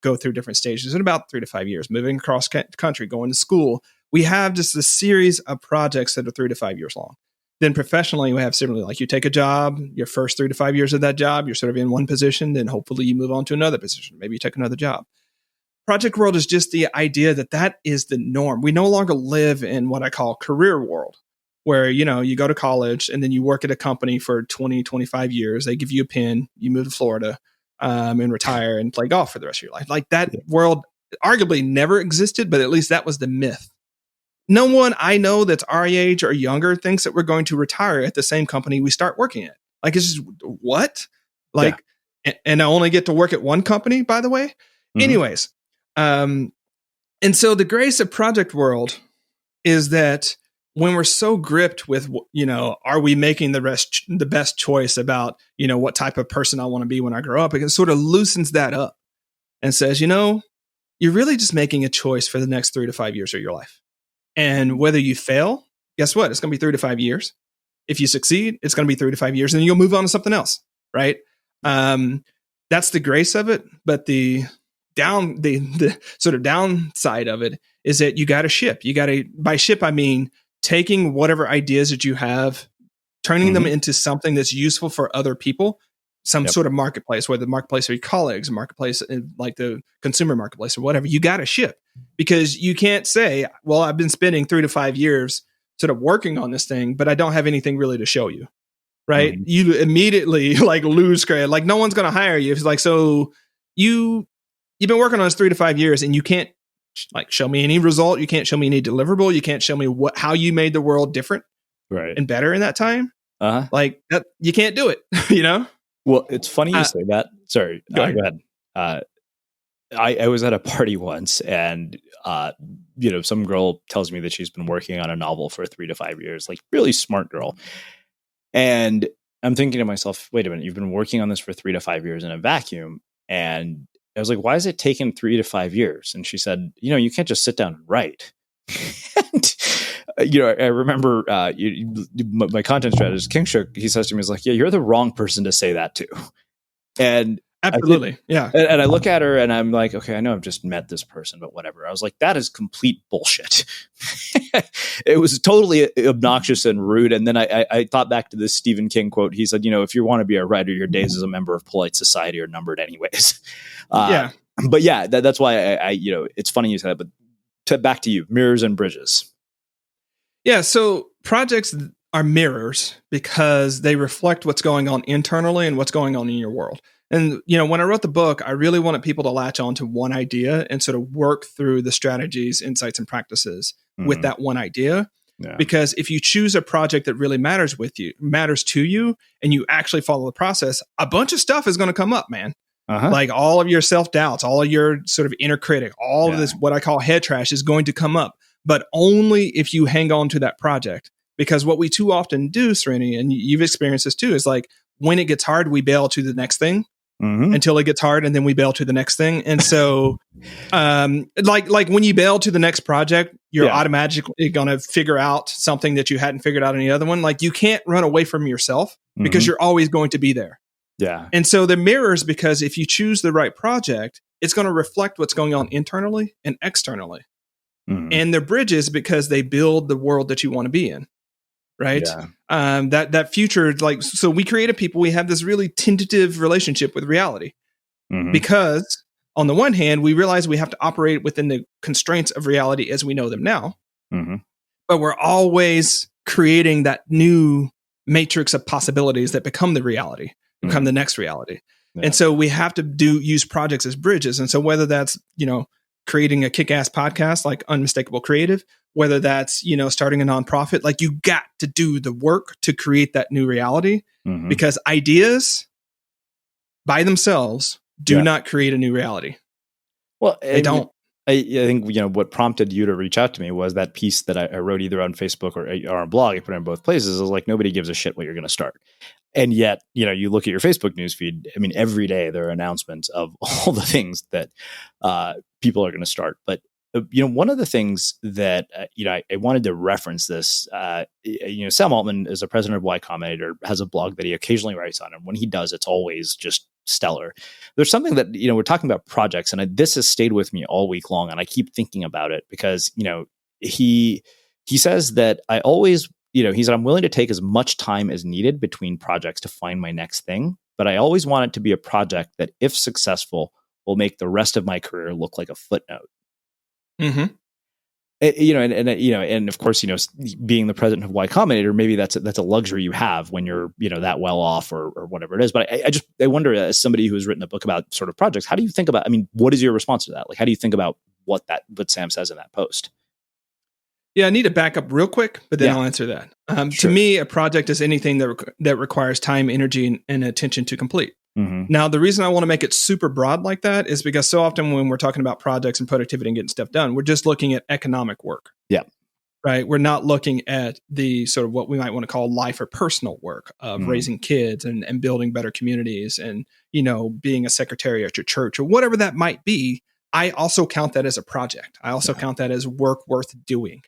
go through different stages in about 3 to 5 years, moving across country, going to school. We have just a series of projects that are 3 to 5 years long. Then professionally, we have similarly, like you take a job, your first 3 to 5 years of that job, you're sort of in one position, then hopefully you move on to another position. Maybe you take another job. Project world is just the idea that is the norm. We no longer live in what I call career world, where, you go to college and then you work at a company for 20, 25 years. They give you a pin, you move to Florida and retire and play golf for the rest of your life. Like that world arguably never existed, but at least that was the myth. No one I know that's our age or younger thinks that we're going to retire at the same company we start working at. Like, it's just, what? Like, and I only get to work at one company, by the way. Anyways. And so the grace of project world is that when we're so gripped with, are we making the best choice about, what type of person I want to be when I grow up, it sort of loosens that up and says, you're really just making a choice for the next 3 to 5 years of your life. And whether you fail, guess what? It's going to be 3 to 5 years. If you succeed, it's going to be 3 to 5 years, and then you'll move on to something else. Right. That's the grace of it. But the sort of downside of it is that you got to ship. By ship, I mean, taking whatever ideas that you have, turning them into something that's useful for other people, some sort of marketplace, whether the marketplace of your colleagues, a marketplace like the consumer marketplace or whatever. You got to ship, because you can't say, well, I've been spending 3 to 5 years sort of working on this thing, but I don't have anything really to show you. Right. You immediately lose credit. Like, no one's going to hire you. It's like, so you've been working on this 3 to 5 years and you can't show me any result. You can't show me any deliverable. You can't show me how you made the world different and better in that time. Like that, you can't do it, Well, it's funny you say that. Sorry, go ahead. I was at a party once, and some girl tells me that she's been working on a novel for 3 to 5 years, like really smart girl. And I'm thinking to myself, wait a minute, you've been working on this for 3 to 5 years in a vacuum. And I was like, why is it taking 3 to 5 years? And she said, you can't just sit down and write. And, I remember my content strategist, King Shook, he says to me, he's like, yeah, you're the wrong person to say that to. And Absolutely. Yeah. And I look at her and I'm like, okay, I know I've just met this person, but whatever. I was like, that is complete bullshit. It was totally obnoxious and rude. And then I thought back to this Stephen King quote. He said, if you want to be a writer, your days as a member of polite society are numbered anyways. Yeah. But yeah, that's why I it's funny you said that, but back to you, mirrors and bridges. Yeah. So projects are mirrors because they reflect what's going on internally and what's going on in your world. And, when I wrote the book, I really wanted people to latch on to one idea and sort of work through the strategies, insights, and practices with that one idea. Yeah. Because if you choose a project that really matters to you, and you actually follow the process, a bunch of stuff is going to come up, man. Like all of your self-doubts, all of your sort of inner critic, all of this, what I call head trash, is going to come up, but only if you hang on to that project. Because what we too often do, Srini, and you've experienced this too, is like when it gets hard, we bail to the next thing until it gets hard, and then we bail to the next thing. And so, like when you bail to the next project, you're automatically going to figure out something that you hadn't figured out in the other one. Like you can't run away from yourself because you're always going to be there. Yeah. And so the mirrors, because if you choose the right project, it's going to reflect what's going on internally and externally. And they're bridges because they build the world that you want to be in. Right. Yeah. That future, so we creative people, we have this really tentative relationship with reality because on the one hand, we realize we have to operate within the constraints of reality as we know them now, but we're always creating that new matrix of possibilities that become the reality, become the next reality. Yeah. And so we have to use projects as bridges. And so whether that's, creating a kick-ass podcast like Unmistakable Creative, whether that's, starting a nonprofit, like you got to do the work to create that new reality because ideas by themselves do not create a new reality. Well, they don't. I think, what prompted you to reach out to me was that piece that I wrote either on Facebook or on a blog. I put it in both places. I was like, nobody gives a shit what you're going to start. And yet, you look at your Facebook newsfeed. I mean, every day there are announcements of all the things that people are going to start. But, one of the things that, I wanted to reference this, Sam Altman is the president of Y Combinator, has a blog that he occasionally writes on. And when he does, it's always just stellar. There's something that, we're talking about projects, and this has stayed with me all week long. And I keep thinking about it because, he says that I always, he said, I'm willing to take as much time as needed between projects to find my next thing, but I always want it to be a project that, if successful, will make the rest of my career look like a footnote. And of course, being the president of Y Combinator, maybe that's a luxury you have when you're, that well off or whatever it is. But I wonder, as somebody who's written a book about sort of projects, how do you think about, what is your response to that? Like, how do you think about what Sam says in that post? Yeah, I need to back up real quick, but then I'll answer that. Sure. To me, a project is anything that requires time, energy, and attention to complete. Now, the reason I want to make it super broad like that is because so often when we're talking about projects and productivity and getting stuff done, we're just looking at economic work. Yeah. Right. We're not looking at the sort of what we might want to call life or personal work of raising kids and building better communities and, being a secretary at your church or whatever that might be. I also count that as a project. I also count that as work worth doing.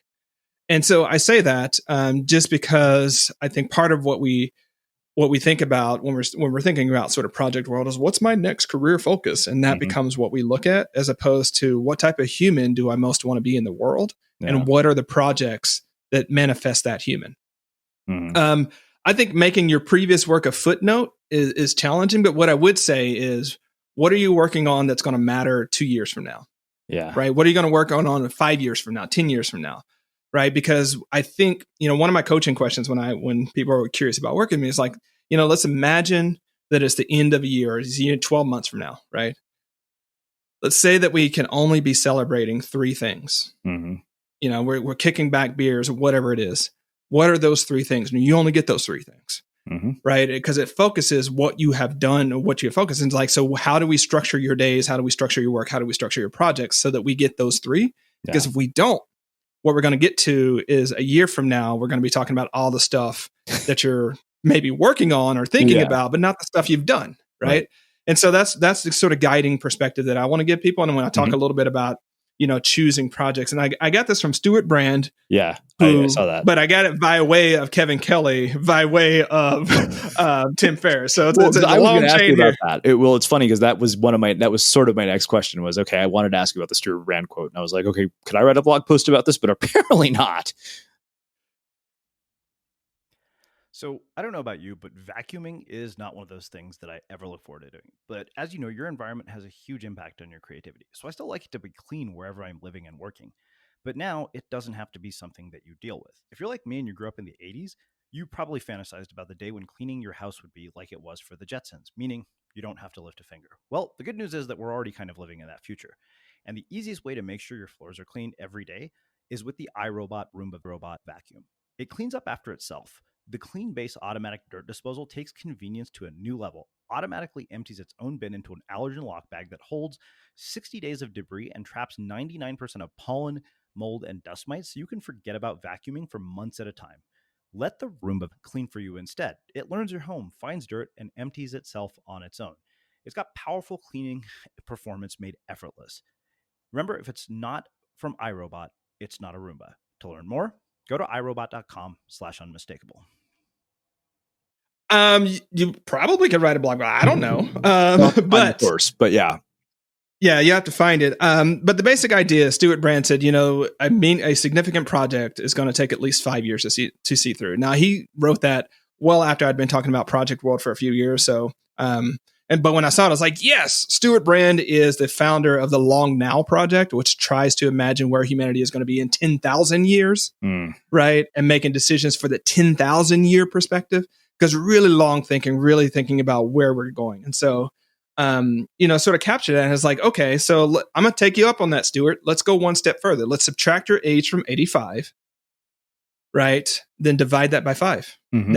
And so I say that just because I think part of what we think about when we're thinking about sort of project world is what's my next career focus, and that becomes what we look at as opposed to what type of human do I most want to be in the world, and what are the projects that manifest that human. I think making your previous work a footnote is challenging, but what I would say is, what are you working on that's going to matter 2 years from now? Yeah. Right. What are you going to work on 5 years from now, 10 years from now? Right. Because I think, one of my coaching questions when people are curious about working with me is like, let's imagine that it's the end of a year, or it's 12 months from now. Right. Let's say that we can only be celebrating 3 things. We're kicking back beers or whatever it is. What are those 3 things? And you only get those 3 things. Right. Because it focuses what you have done or what you have focused. And it's like, so how do we structure your days? How do we structure your work? How do we structure your projects so that we get those 3? Because if we don't, what we're going to get to is a year from now, we're going to be talking about all the stuff that you're maybe working on or thinking about, but not the stuff you've done. Right. And so that's the sort of guiding perspective that I want to give people. And when I talk a little bit about choosing projects. And I got this from Stuart Brand. Yeah, I saw that. But I got it by way of Kevin Kelly, by way of Tim Ferriss. So it's a long chain here. That. It's funny because that was sort of my next question was, okay, I wanted to ask you about the Stuart Brand quote. And I was like, okay, could I write a blog post about this? But apparently not. So I don't know about you, but vacuuming is not one of those things that I ever look forward to doing. But as you know, your environment has a huge impact on your creativity. So I still like it to be clean wherever I'm living and working. But now it doesn't have to be something that you deal with. If you're like me and you grew up in the 80s, you probably fantasized about the day when cleaning your house would be like it was for the Jetsons, meaning you don't have to lift a finger. Well, the good news is that we're already kind of living in that future. And the easiest way to make sure your floors are clean every day is with the iRobot Roomba Robot Vacuum. It cleans up after itself. The Clean Base automatic dirt disposal takes convenience to a new level, automatically empties its own bin into an allergen lock bag that holds 60 days of debris and traps 99% of pollen, mold, and dust mites, so you can forget about vacuuming for months at a time. Let the Roomba clean for you instead. It learns your home, finds dirt, and empties itself on its own. It's got powerful cleaning performance made effortless. Remember, if it's not from iRobot, it's not a Roomba. To learn more, go to irobot.com/unmistakable. You probably could write a blog, but I don't know. But of course, but yeah, you have to find it. But the basic idea, Stuart Brand said, a significant project is going to take at least 5 years to see through. Now, he wrote that well after I'd been talking about Project World for a few years. So, but when I saw it, I was like, yes, Stuart Brand is the founder of the Long Now Project, which tries to imagine where humanity is going to be in 10,000 years, right? And making decisions for the 10,000 year perspective. Because really long thinking, really thinking about where we're going. And so, sort of capture that. And it's like, okay, so I'm going to take you up on that, Stuart. Let's go one step further. Let's subtract your age from 85, right? Then divide that by 5. Mm-hmm.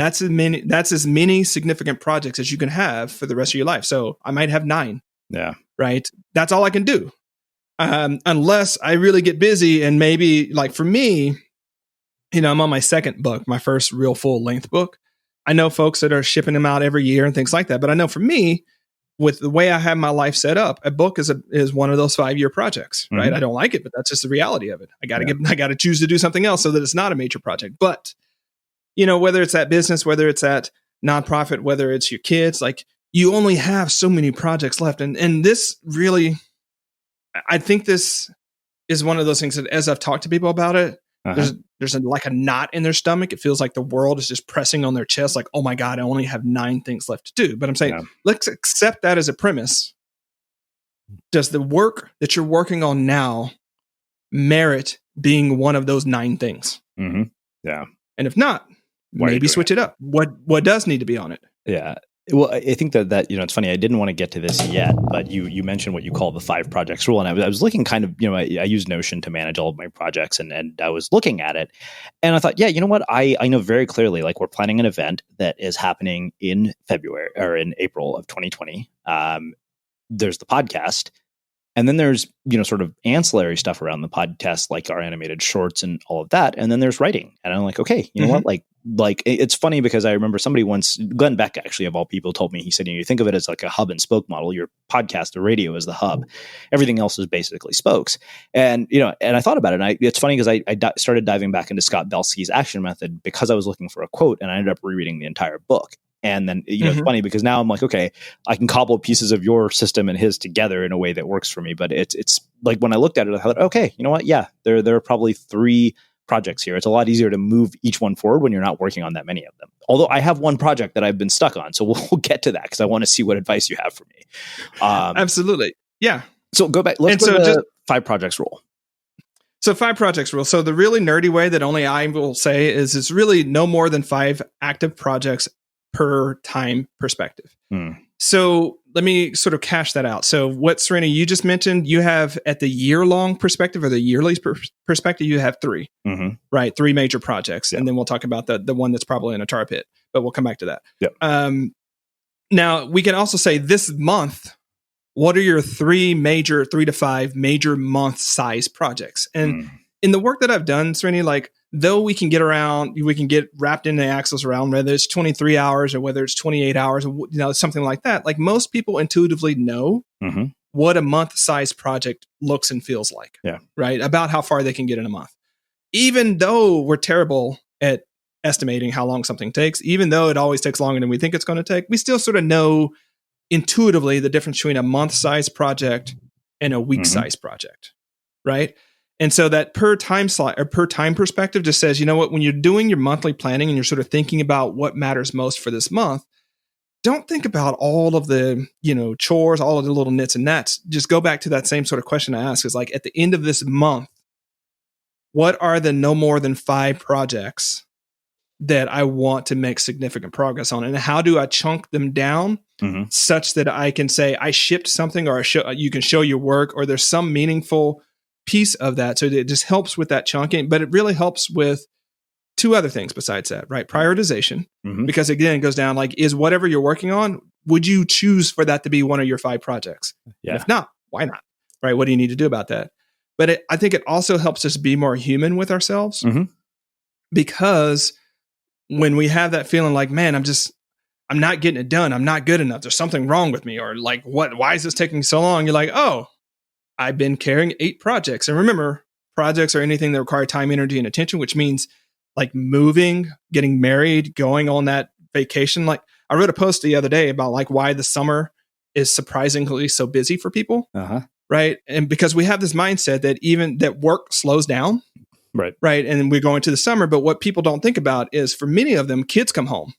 That's as many significant projects as you can have for the rest of your life. So I might have 9. Yeah. Right. That's all I can do. Unless I really get busy and maybe like for me, I'm on my second book, my first real full length book. I know folks that are shipping them out every year and things like that. But I know for me, with the way I have my life set up, a book is one of those 5-year projects, right? Mm-hmm. I don't like it, but that's just the reality of it. I got to choose to do something else so that it's not a major project. But, whether it's that business, whether it's that nonprofit, whether it's your kids, like you only have so many projects left. And this really, I think this is one of those things that as I've talked to people about it, there's like a knot in their stomach. It feels like the world is just pressing on their chest. Like, oh my God, I only have 9 things left to do. But I'm saying, let's accept that as a premise. Does the work that you're working on now merit being one of those 9 things? Mm-hmm. Yeah. And if not, maybe switch it up. What does need to be on it? Yeah. Well, I think that it's funny. I didn't want to get to this yet, but you mentioned what you call the 5 projects rule, and I was looking kind of I use Notion to manage all of my projects, and I was looking at it, and I thought, yeah, you know what? I know very clearly, like we're planning an event that is happening in February or in April of 2020. There's the podcast. And then there's, sort of ancillary stuff around the podcast, like our animated shorts and all of that. And then there's writing. And I'm like, okay, you know what? Like it's funny because I remember somebody once, Glenn Beck, actually, of all people, told me, he said, you think of it as like a hub and spoke model. Your podcast, the radio is the hub. Everything else is basically spokes. And, and I thought about it. And it's funny because I started diving back into Scott Belsky's action method because I was looking for a quote, and I ended up rereading the entire book. And then, it's funny because now I'm like, okay, I can cobble pieces of your system and his together in a way that works for me. But it's like when I looked at it, I thought, okay, you know what? Yeah, there are probably 3 projects here. It's a lot easier to move each one forward when you're not working on that many of them. Although I have one project that I've been stuck on. So we'll get to that because I want to see what advice you have for me. Absolutely. Yeah. So go back. Let's go to the 5 projects rule. So 5 projects rule. So the really nerdy way that only I will say is it's really no more than 5 active projects per time perspective. So let me sort of cash that out. So what, Serena, you just mentioned, you have at the year-long perspective or the yearly perspective, you have 3, right? 3 major projects. And then we'll talk about the one that's probably in a tar pit, but we'll come back to that. Yep. Now we can also say this month, what are your 3 to 5 major month size projects? And in the work that I've done, Serena, like, though we can get wrapped in the axles around whether it's 23 hours or whether it's 28 hours, or something like that. Like most people intuitively know what a month-sized project looks and feels like. Yeah. Right? About how far they can get in a month. Even though we're terrible at estimating how long something takes, even though it always takes longer than we think it's going to take, we still sort of know intuitively the difference between a month-sized project and a week-sized project. Right? And so that per time slot or per time perspective just says, you know what, when you're doing your monthly planning and you're sort of thinking about what matters most for this month, don't think about all of the, chores, all of the little nits and nats. Just go back to that same sort of question I asked, is like, at the end of this month, what are the no more than 5 projects that I want to make significant progress on? And how do I chunk them down such that I can say I shipped something, or you can show your work, or there's some meaningful piece of that. So it just helps with that chunking, but it really helps with 2 other things besides that, right? Prioritization, because again, it goes down like, is whatever you're working on, would you choose for that to be one of your 5 projects? Yeah. And if not, why not? Right? What do you need to do about that? But I think it also helps us be more human with ourselves, because when we have that feeling like, man, I'm not getting it done. I'm not good enough. There's something wrong with me. Or like, why is this taking so long? You're like, oh, I've been carrying 8 projects. And remember, projects are anything that require time, energy, and attention, which means like moving, getting married, going on that vacation. Like I wrote a post the other day about like why the summer is surprisingly so busy for people. Right. And because we have this mindset that even that work slows down. Right. Right. And we're going to the summer. But what people don't think about is for many of them, kids come home.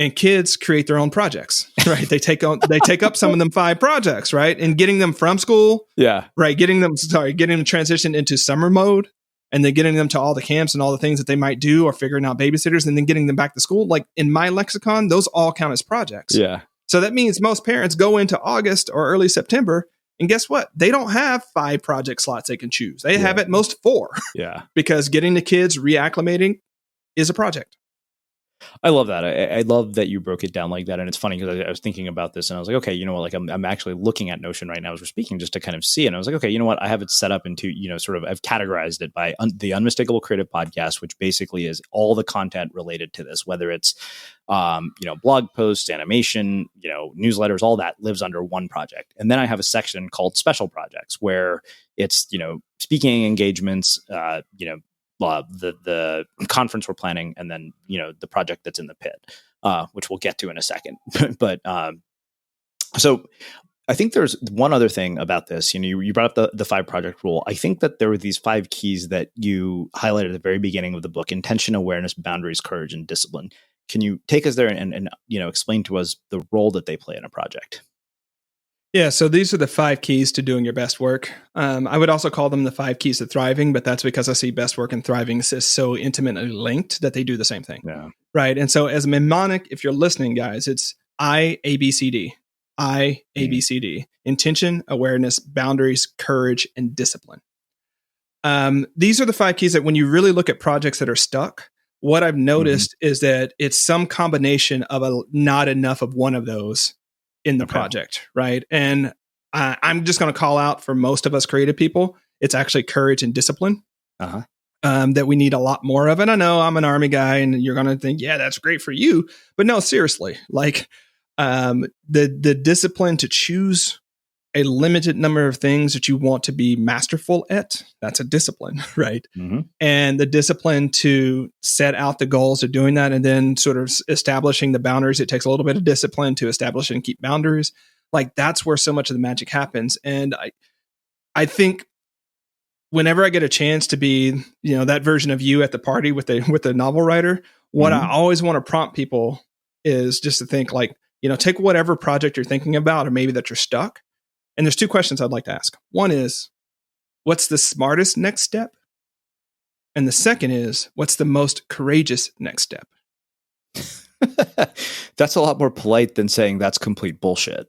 And kids create their own projects, right? They take up some of them 5 projects, right? And getting them from school, right? Getting them transitioned into summer mode, and then getting them to all the camps and all the things that they might do, or figuring out babysitters, and then getting them back to school. Like in my lexicon, those all count as projects. Yeah. So that means most parents go into August or early September, and guess what? They don't have 5 project slots they can choose. They have at most 4. Yeah. Because getting the kids reacclimating is a project. I love that. I love that you broke it down like that. And it's funny because I was thinking about this and I was like, okay, you know what, like I'm actually looking at Notion right now as we're speaking just to kind of see. And I was like, okay, you know what, I have it set up into, sort of, I've categorized it by the Unmistakable Creative Podcast, which basically is all the content related to this, whether it's, blog posts, animation, newsletters, all that lives under one project. And then I have a section called Special Projects where it's, speaking engagements, the conference we're planning, and then the project that's in the pit, which we'll get to in a second. But so I think there's one other thing about this. You brought up the 5 project rule. I think that there were these 5 keys that you highlighted at the very beginning of the book: intention, awareness, boundaries, courage, and discipline. Can you take us there and explain to us the role that they play in a project? Yeah, so these are the 5 keys to doing your best work. I would also call them the 5 keys to thriving, but that's because I see best work and thriving is so intimately linked that they do the same thing. Yeah. Right. And so as a mnemonic, if you're listening, guys, it's IABCD. IABCD. Intention, awareness, boundaries, courage, and discipline. These are the 5 keys that when you really look at projects that are stuck, what I've noticed is that it's some combination of not enough of one of those in the project, right? And I'm just going to call out for most of us creative people, it's actually courage and discipline that we need a lot more of. And I know I'm an Army guy and you're going to think, yeah, that's great for you. But no, seriously, like the discipline to choose a limited number of things that you want to be masterful at, that's a discipline, right? And the discipline to set out the goals of doing that and then sort of establishing the boundaries. It takes a little bit of discipline to establish and keep boundaries. Like that's where so much of the magic happens. And I think whenever I get a chance to be, that version of you at the party with the novel writer, what I always want to prompt people is just to think like, take whatever project you're thinking about or maybe that you're stuck. And there's 2 questions I'd like to ask. One is, what's the smartest next step? And the second is, what's the most courageous next step? That's a lot more polite than saying that's complete bullshit.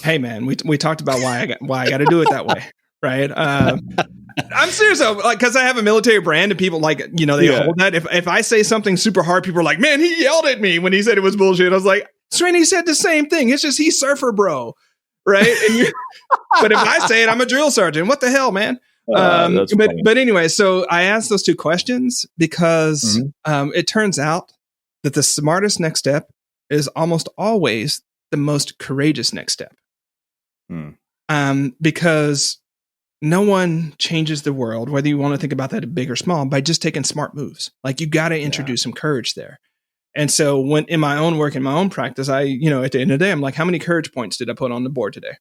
Hey man, we talked about why I got to do it that way, right? I'm serious though, like because I have a military brand and people like they hold that. If I say something super hard, people are like, "Man, he yelled at me when he said it was bullshit." I was like, "Srini said the same thing. It's just he's surfer bro." Right. But if I say it, I'm a drill sergeant. What the hell, man? But anyway, so I asked those 2 questions because it turns out that the smartest next step is almost always the most courageous next step. because no one changes the world, whether you want to think about that big or small, by just taking smart moves. Like you got to introduce some courage there. And so when in my own work, in my own practice, at the end of the day, I'm like, how many courage points did I put on the board today?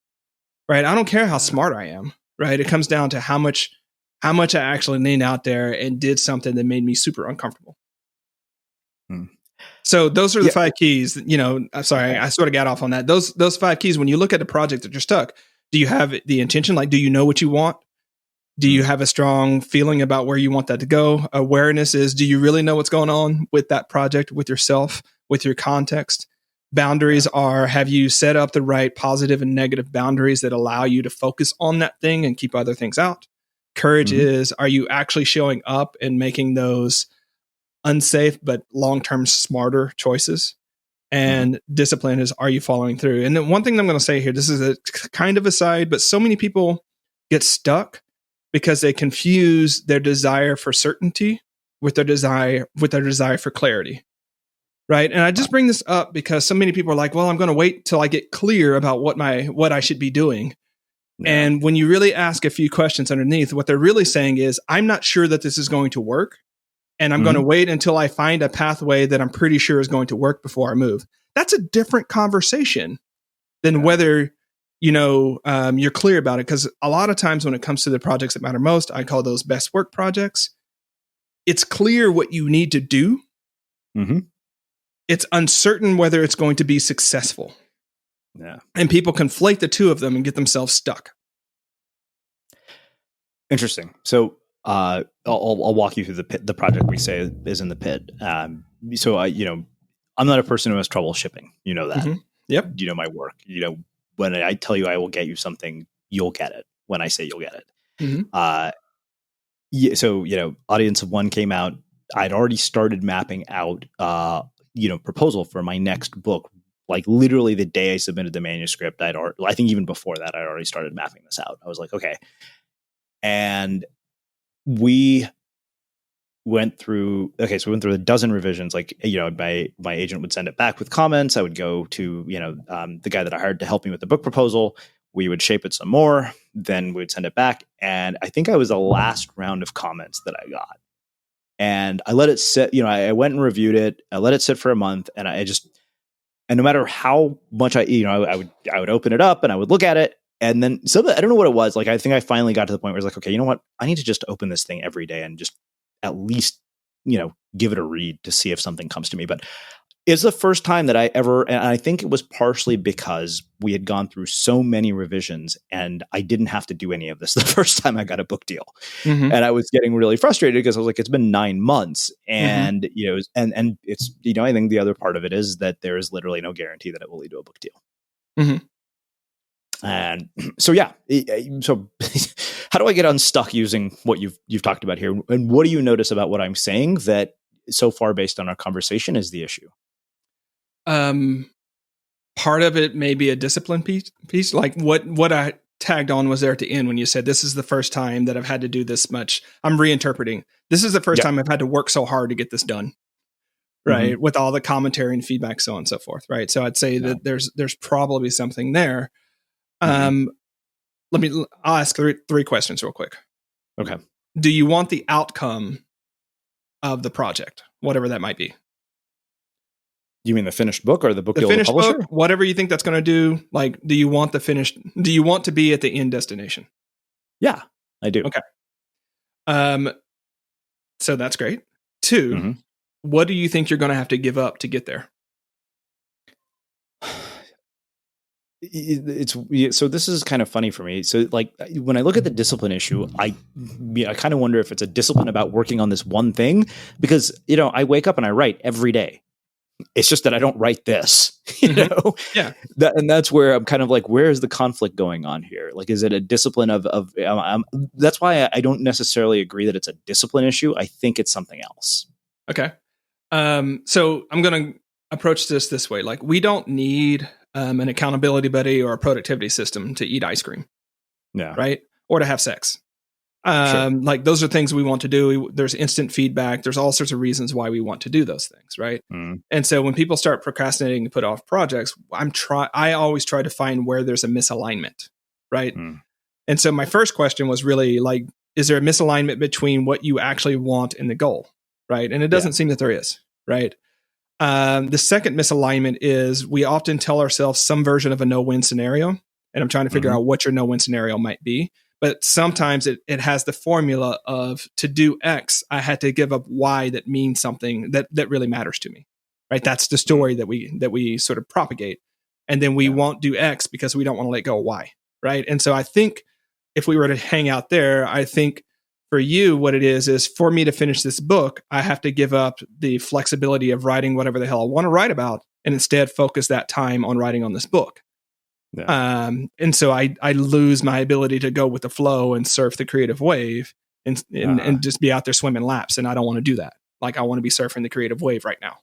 Right. I don't care how smart I am. Right. It comes down to how much I actually leaned out there and did something that made me super uncomfortable. So those are the 5 keys. I'm sorry, I sort of got off on that. Those 5 keys, when you look at the project that you're stuck, do you have the intention? Like, do you know what you want? Do you have a strong feeling about where you want that to go? Awareness is, do you really know what's going on with that project, with yourself, with your context? Boundaries are, have you set up the right positive and negative boundaries that allow you to focus on that thing and keep other things out? Courage is, are you actually showing up and making those unsafe but long-term smarter choices? And discipline is, are you following through? And then one thing I'm going to say here, this is a kind of aside, but so many people get stuck because they confuse their desire for certainty with their desire for clarity. Right. And I just bring this up because so many people are like, well, I'm going to wait till I get clear about what I should be doing. Yeah. And when you really ask a few questions underneath, what they're really saying is, I'm not sure that this is going to work. And I'm going to wait until I find a pathway that I'm pretty sure is going to work before I move. That's a different conversation than whether, you're clear about it. Because a lot of times when it comes to the projects that matter most, I call those best work projects. It's clear what you need to do. It's uncertain whether it's going to be successful. Yeah. And people conflate the two of them and get themselves stuck. Interesting. So I'll walk you through the project we say is in the pit. So I'm not a person who has trouble shipping. You know that. Yep. You know my work. When I tell you I will get you something, you'll get it. When I say you'll get it. So Audience of One came out. I'd already started mapping out proposal for my next book. Like literally the day I submitted the manuscript, I think even before that, I'd already started mapping this out. I was like, okay. And we went through a dozen revisions. Like, my agent would send it back with comments. I would go to, the guy that I hired to help me with the book proposal. We would shape it some more. Then we'd send it back. And I think I was the last round of comments that I got. And I let it sit, I went and reviewed it. I let it sit for a month, and and no matter how much I would open it up and I would look at it. And then I don't know what it was. Like, I think I finally got to the point where it's like, okay, you know what? I need to just open this thing every day and just at least, give it a read to see if something comes to me. But it's the first time that and I think it was partially because we had gone through so many revisions and I didn't have to do any of this the first time I got a book deal. And I was getting really frustrated because I was like, it's been 9 months. And, and it's, I think the other part of it is that there is literally no guarantee that it will lead to a book deal. And so, so how do I get unstuck using what you've talked about here? And what do you notice about what I'm saying that so far, based on our conversation, is the issue? Part of it may be a discipline piece. Like what I tagged on was there at the end when you said, this is the first time that I've had to do this much. I'm reinterpreting. This is the first time I've had to work so hard to get this done. Right. With all the commentary and feedback, so on and so forth. Right. So I'd say that there's probably something there. I'll ask three questions real quick. Okay. Do you want the outcome of the project, whatever that might be? You mean the finished book or the book deal with the publisher? Book, whatever you think that's going to do. Like, do you want to be at the end destination? Yeah, I do. Okay. So that's great. 2, what do you think you're going to have to give up to get there? So this is kind of funny for me. So like when I look at the discipline issue, I kind of wonder if it's a discipline about working on this one thing, because, I wake up and I write every day. It's just that I don't write this, Yeah. And that's where I'm kind of like, where is the conflict going on here? Like, is it a discipline of that's why I don't necessarily agree that it's a discipline issue. I think it's something else. Okay. So I'm going to approach this way. Like, we don't need an accountability buddy or a productivity system to eat ice cream. Yeah. Right. Or to have sex. Like, those are things we want to do. There's instant feedback. There's all sorts of reasons why we want to do those things. Right. And so when people start procrastinating and put off projects, I always try to find where there's a misalignment. right? And so my first question was really like, is there a misalignment between what you actually want and the goal, right? And it doesn't seem that there is, right? The second misalignment is we often tell ourselves some version of a no-win scenario, and I'm trying to figure out what your no-win scenario might be. But sometimes it has the formula of, to do X, I had to give up Y that means something that really matters to me, right? That's the story that we sort of propagate. And then we won't do X because we don't want to let go of Y, right? And so I think if we were to hang out there, I think for you, what it is for me to finish this book, I have to give up the flexibility of writing whatever the hell I want to write about and instead focus that time on writing on this book. Yeah. And so I lose my ability to go with the flow and surf the creative wave and just be out there swimming laps. And I don't want to do that. Like, I want to be surfing the creative wave right now.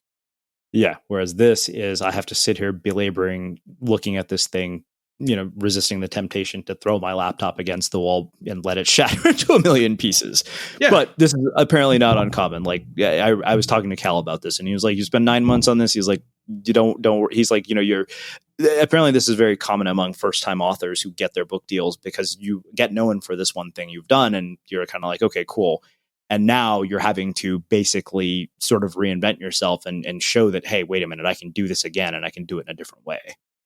Yeah. Whereas this is, I have to sit here belaboring, looking at this thing, resisting the temptation to throw my laptop against the wall and let it shatter into a million pieces. Yeah. But this is apparently not uncommon. Like, I was talking to Cal about this, and he was like, you spend 9 months on this. He's like, you don't worry. He's like, apparently this is very common among first time authors who get their book deals because you get known for this one thing you've done. And you're kind of like, okay, cool. And now you're having to basically sort of reinvent yourself and show that, hey, wait a minute, I can do this again, and I can do it in a different way.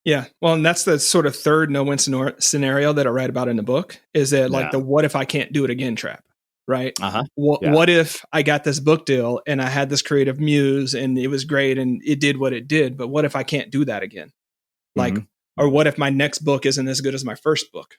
Yeah. Well, and that's the sort of third no-win scenario that I write about in the book, is that like the what if I can't do it again trap, right? What if I got this book deal and I had this creative muse and it was great and it did what it did, but what if I can't do that again? Like, or what if my next book isn't as good as my first book?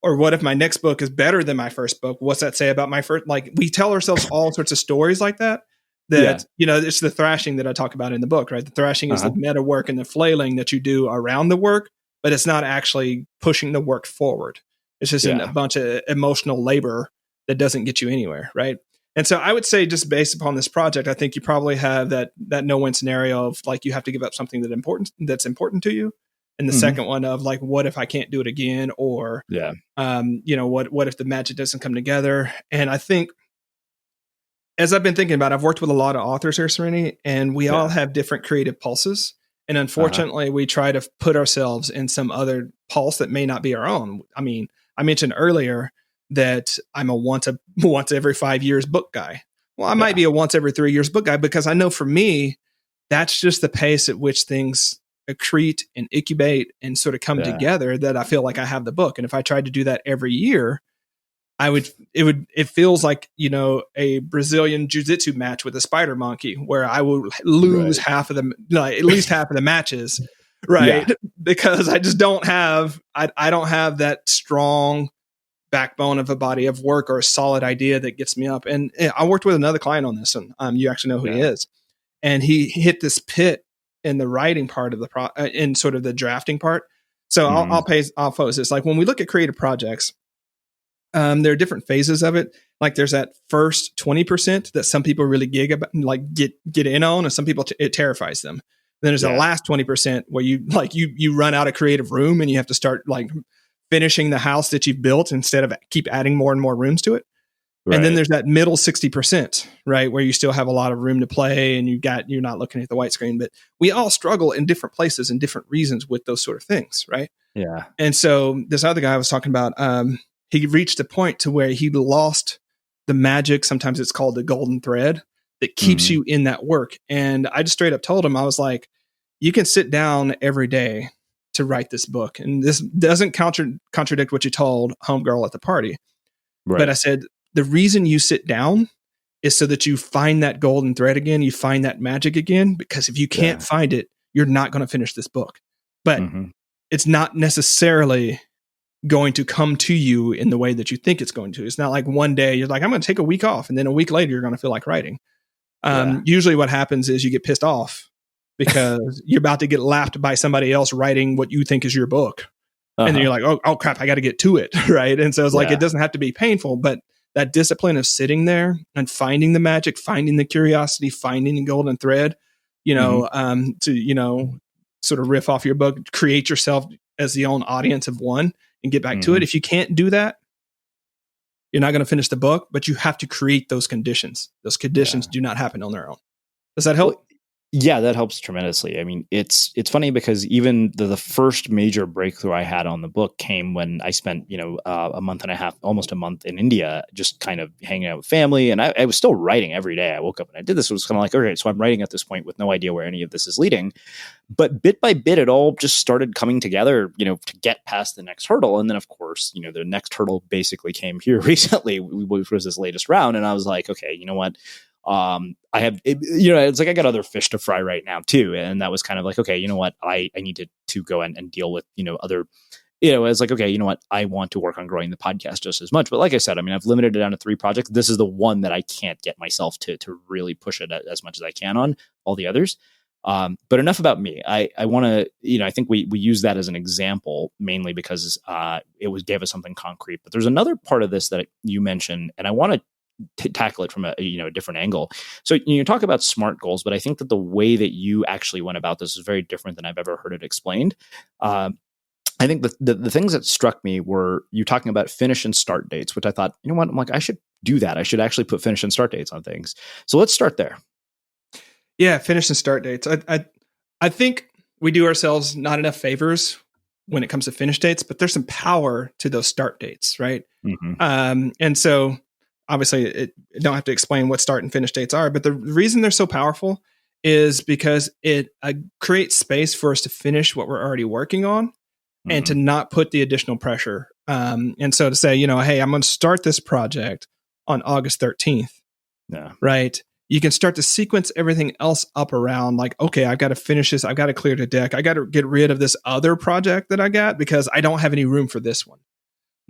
Or what if my next book is better than my first book? What's that say about my first? Like, we tell ourselves all sorts of stories like that. It's the thrashing that I talk about in the book, right? The thrashing is the meta work and the flailing that you do around the work, but it's not actually pushing the work forward. It's just a bunch of emotional labor that doesn't get you anywhere, right? And so I would say, just based upon this project, I think you probably have that no-win scenario of like, you have to give up something that's important to you. And the second one of like, what if I can't do it again? Or, what if the magic doesn't come together? And I think, as I've been thinking about, I've worked with a lot of authors here, Serenity, and we all have different creative pulses. And unfortunately, we try to put ourselves in some other pulse that may not be our own. I mean, I mentioned earlier that I'm a once every 5 years book guy. Well, I might be a once every 3 years book guy, because I know for me, that's just the pace at which things accrete and incubate and sort of come together, that I feel like I have the book. And if I tried to do that every year, it feels like, a Brazilian jiu-jitsu match with a spider monkey, where I would lose half of them, at least half of the matches. Right. Yeah. Because I just don't have, I don't have that strong backbone of a body of work or a solid idea that gets me up. And I worked with another client on this, and you actually know who he is. And he hit this pit in the writing part of in sort of the drafting part. So I'll focus this. Like, when we look at creative projects, there are different phases of it. Like, there's that first 20% that some people really gig about, like get in on, and some people it terrifies them. Then there's the last 20% where you run out of creative room and you have to start like finishing the house that you've built instead of keep adding more and more rooms to it. Right. And then there's that middle 60%, right, where you still have a lot of room to play and you're not looking at the white screen. But we all struggle in different places and different reasons with those sort of things, right? Yeah. And so this other guy I was talking about, he reached a point to where he lost the magic. Sometimes it's called the golden thread that keeps you in that work. And I just straight up told him, I was like, you can sit down every day to write this book. And this doesn't contradict what you told homegirl at the party. Right. But I said, the reason you sit down is so that you find that golden thread again. You find that magic again, because if you can't find it, you're not going to finish this book. But it's not necessarily going to come to you in the way that you think it's going to. It's not like one day you're like, I'm going to take a week off, and then a week later you're going to feel like writing. Usually what happens is you get pissed off because you're about to get laughed by somebody else writing what you think is your book. And then you're like, oh crap, I got to get to it. Right. And so it's like, it doesn't have to be painful, but that discipline of sitting there and finding the magic, finding the curiosity, finding the golden thread, to, sort of riff off your book, create yourself as the own audience of one and get back to it. If you can't do that, you're not going to finish the book, but you have to create those conditions. Those conditions do not happen on their own. Does that help? Yeah, that helps tremendously. I mean, it's funny because even the first major breakthrough I had on the book came when I spent, a month and a half, almost a month in India, just kind of hanging out with family. And I was still writing every day. I woke up and I did this. It was kind of like, okay, so I'm writing at this point with no idea where any of this is leading. But bit by bit, it all just started coming together, to get past the next hurdle. And then, of course, the next hurdle basically came here recently, which was this latest round. And I was like, okay, you know what? I have, it's like I got other fish to fry right now too. And that was kind of like, okay, you know what? I need to go and deal with, other, it's like, okay, you know what? I want to work on growing the podcast just as much. But like I said, I mean, I've limited it down to 3 projects. This is the one that I can't get myself to really push it as much as I can on all the others. But enough about me. I want to, I think we use that as an example mainly because it gave us something concrete. But there's another part of this that you mentioned, and I want to tackle it from a different angle. So you talk about SMART goals, but I think that the way that you actually went about this is very different than I've ever heard it explained. I think the things that struck me were you talking about finish and start dates, which I thought, you know what, I'm like, I should do that. I should actually put finish and start dates on things. So let's start there. Yeah, finish and start dates. I think we do ourselves not enough favors when it comes to finish dates, but there's some power to those start dates, right? Mm-hmm. And so obviously, I don't have to explain what start and finish dates are, but the reason they're so powerful is because it creates space for us to finish what we're already working on and to not put the additional pressure. And so to say, hey, I'm going to start this project on August 13th, right? You can start to sequence everything else up around like, okay, I've got to finish this. I've got to clear the deck. I got to get rid of this other project that I got because I don't have any room for this one.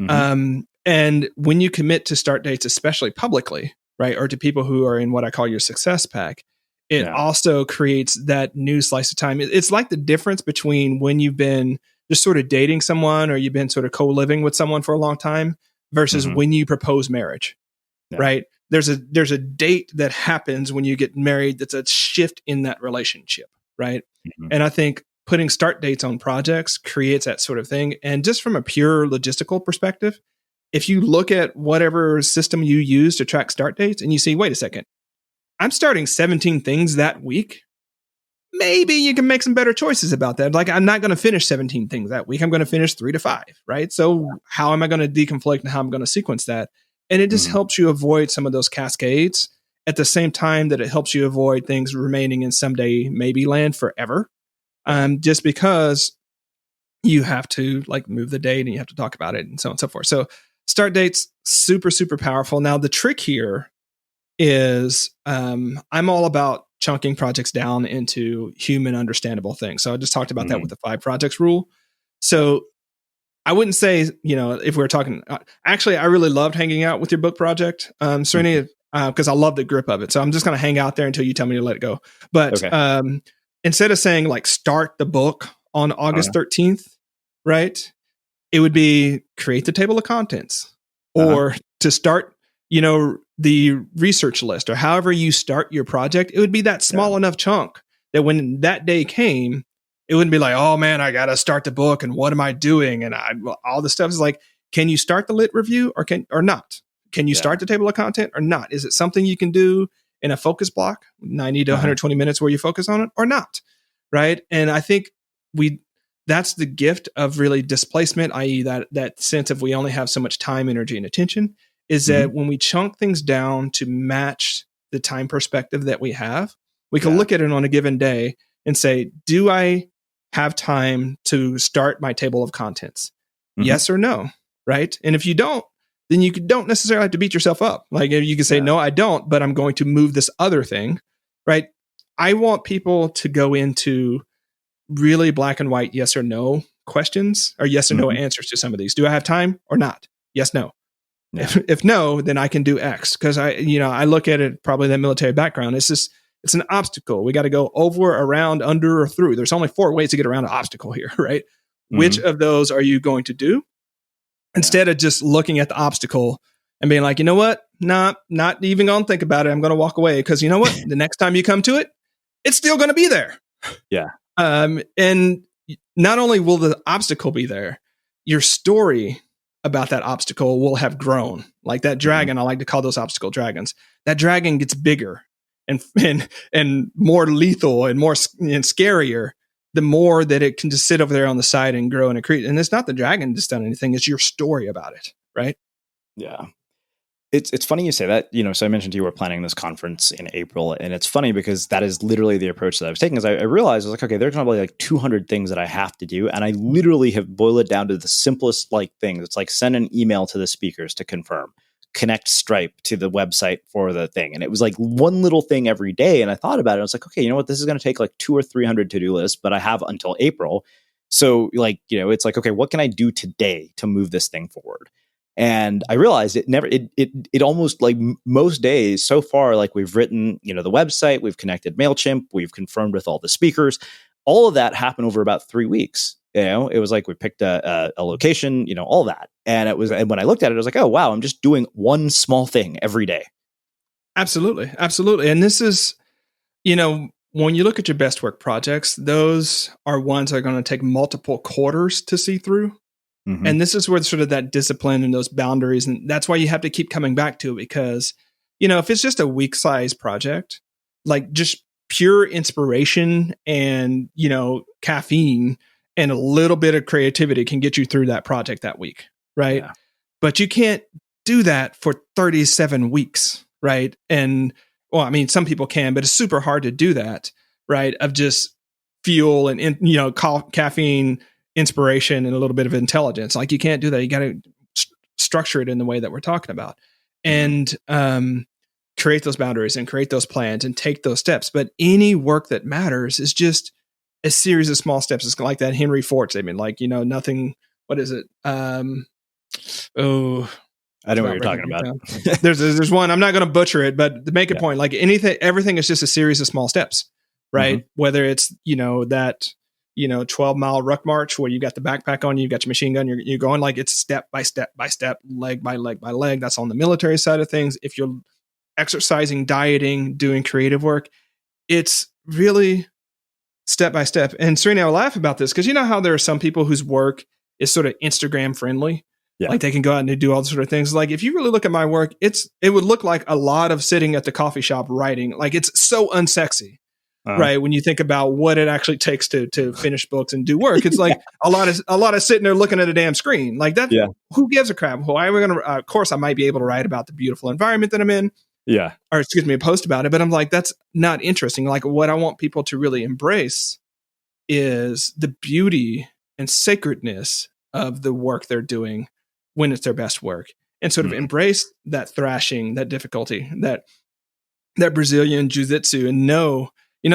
Mm-hmm. And when you commit to start dates, especially publicly, right, or to people who are in what I call your success pack, it also creates that new slice of time. It's like the difference between when you've been just sort of dating someone or you've been sort of co-living with someone for a long time versus when you propose marriage, right? There's a date that happens when you get married that's a shift in that relationship, right? And I think putting start dates on projects creates that sort of thing. And just from a pure logistical perspective, if you look at whatever system you use to track start dates and you see, wait a second, I'm starting 17 things that week. Maybe you can make some better choices about that. Like, I'm not going to finish 17 things that week. I'm going to finish 3 to 5, right? So how am I going to deconflict and how I'm going to sequence that? And it just helps you avoid some of those cascades at the same time that it helps you avoid things remaining in someday maybe land forever. Just because you have to like move the date and you have to talk about it and so on and so forth. So start dates, super, super powerful. Now, the trick here is I'm all about chunking projects down into human understandable things. So I just talked about that with the 5 projects rule. So I wouldn't say, if we were talking, actually, I really loved hanging out with your book project, Serenity, because I love the grip of it. So I'm just going to hang out there until you tell me to let it go. But instead of saying like start the book on August 13th, right? It would be create the table of contents or to start, the research list or however you start your project. It would be that small enough chunk that when that day came, it wouldn't be like, oh man, I got to start the book and what am I doing? And all this stuff is like, can you start the lit review or not? Can you start the table of content or not? Is it something you can do in a focus block, 90 to 120 minutes where you focus on it or not? Right. And I think that's the gift of really displacement, i.e. that sense of we only have so much time, energy, and attention, is that when we chunk things down to match the time perspective that we have, we can look at it on a given day and say, do I have time to start my table of contents? Yes or no, right? And if you don't, then you don't necessarily have to beat yourself up. Like you can say, no, I don't, but I'm going to move this other thing, right? I want people to go into really black and white yes or no questions or yes or no answers to some of these. Do I have time or not? Yes, no. If no, then I can do X, because I look at it probably that military background. It's an obstacle. We got to go over, around, under, or through. There's only 4 ways to get around an obstacle here, right? Which of those are you going to do? Instead of just looking at the obstacle and being like, you know what? Not even going to think about it. I'm going to walk away because you know what? The next time you come to it, it's still going to be there. Yeah. And not only will the obstacle be there, your story about that obstacle will have grown. Like that dragon, I like to call those obstacle dragons. That dragon gets bigger and more lethal and more and scarier, the more that it can just sit over there on the side and grow and accrete. And it's not the dragon that's done anything; it's your story about it, right? Yeah. It's funny you say that, so I mentioned to you we're planning this conference in April, and it's funny because that is literally the approach that I was taking. Is I realized I was like, okay, there's probably like 200 things that I have to do. And I literally have boiled it down to the simplest things. It's like send an email to the speakers to confirm, connect Stripe to the website for the thing. And it was like one little thing every day. And I thought about it. I was like, okay, you know what? This is going to take like 200 or 300 to-do lists, but I have until April. So it's like, okay, what can I do today to move this thing forward? And I realized it almost like most days so far, like we've written, the website, we've connected MailChimp, we've confirmed with all the speakers, all of that happened over about 3 weeks. It was like we picked a location, all that. And and when I looked at it, I was like, oh, wow, I'm just doing one small thing every day. Absolutely. Absolutely. And this is, when you look at your best work projects, those are ones that are going to take multiple quarters to see through. Mm-hmm. And this is where sort of that discipline and those boundaries, and that's why you have to keep coming back to it, because, if it's just a week size project, like just pure inspiration and, caffeine and a little bit of creativity can get you through that project that week. Right. Yeah. But you can't do that for 37 weeks. Right. And some people can, but it's super hard to do that. Right. Of just fuel and, caffeine, inspiration, and a little bit of intelligence. Like you can't do that. You got to structure it in the way that we're talking about, and create those boundaries and create those plans and take those steps. But any work that matters is just a series of small steps. It's like that Henry Ford statement, nothing. What is it? I know what you're talking about. There's one. I'm not going to butcher it, but to make a point, like everything is just a series of small steps, right? Mm-hmm. Whether it's that 12-mile ruck march where you got the backpack on, you got your machine gun, you're going like it's step by step by step, leg by leg by leg. That's on the military side of things. If you're exercising, dieting, doing creative work, it's really step by step. And Serena, I laugh about this because you know how there are some people whose work is sort of Instagram friendly. Yeah. Like they can go out and they do all the sort of things. Like if you really look at my work, it would look like a lot of sitting at the coffee shop writing. Like it's so unsexy. Right. When you think about what it actually takes to finish books and do work, it's like a lot of sitting there looking at a damn screen like that. Yeah. Who gives a crap? Why are we going to, of course I might be able to write about the beautiful environment that I'm in. Yeah. Or post about it. But I'm like, that's not interesting. Like what I want people to really embrace is the beauty and sacredness of the work they're doing when it's their best work, and sort of embrace that thrashing, that difficulty, that Brazilian jiu-jitsu, and know,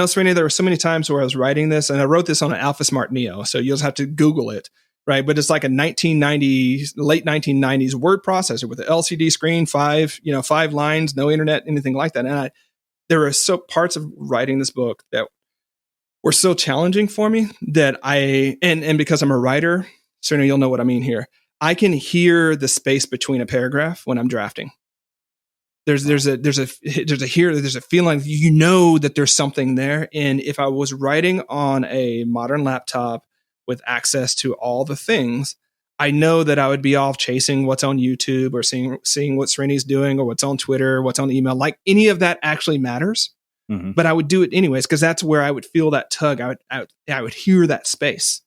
Serena, there were so many times where I was writing this, and I wrote this on an Alpha Smart Neo, so you'll just have to Google it, right? But it's like a late 1990s word processor with an LCD screen, 5 lines, no internet, anything like that. And there were so parts of writing this book that were so challenging for me that and because I'm a writer, Serena, you'll know what I mean here. I can hear the space between a paragraph when I'm drafting. There's a feeling, that there's something there. And if I was writing on a modern laptop with access to all the things, I know that I would be off chasing what's on YouTube or seeing what Serena's doing or what's on Twitter, what's on email. Like any of that actually matters, but I would do it anyways because that's where I would feel that tug. I would hear that space.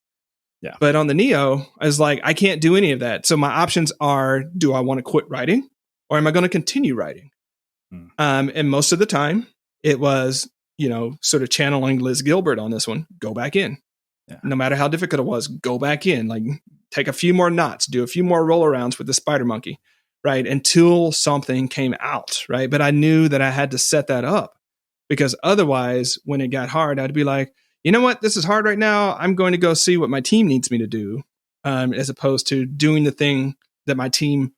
Yeah. But on the Neo, I was like, I can't do any of that. So my options are: do I want to quit writing, or am I going to continue writing? And most of the time it was, sort of channeling Liz Gilbert on this one. Go back in. Yeah. No matter how difficult it was, go back in. Like take a few more knots, do a few more roll arounds with the spider monkey, right? Until something came out, right? But I knew that I had to set that up because otherwise when it got hard, I'd be like, you know what? This is hard right now. I'm going to go see what my team needs me to do, as opposed to doing the thing that my team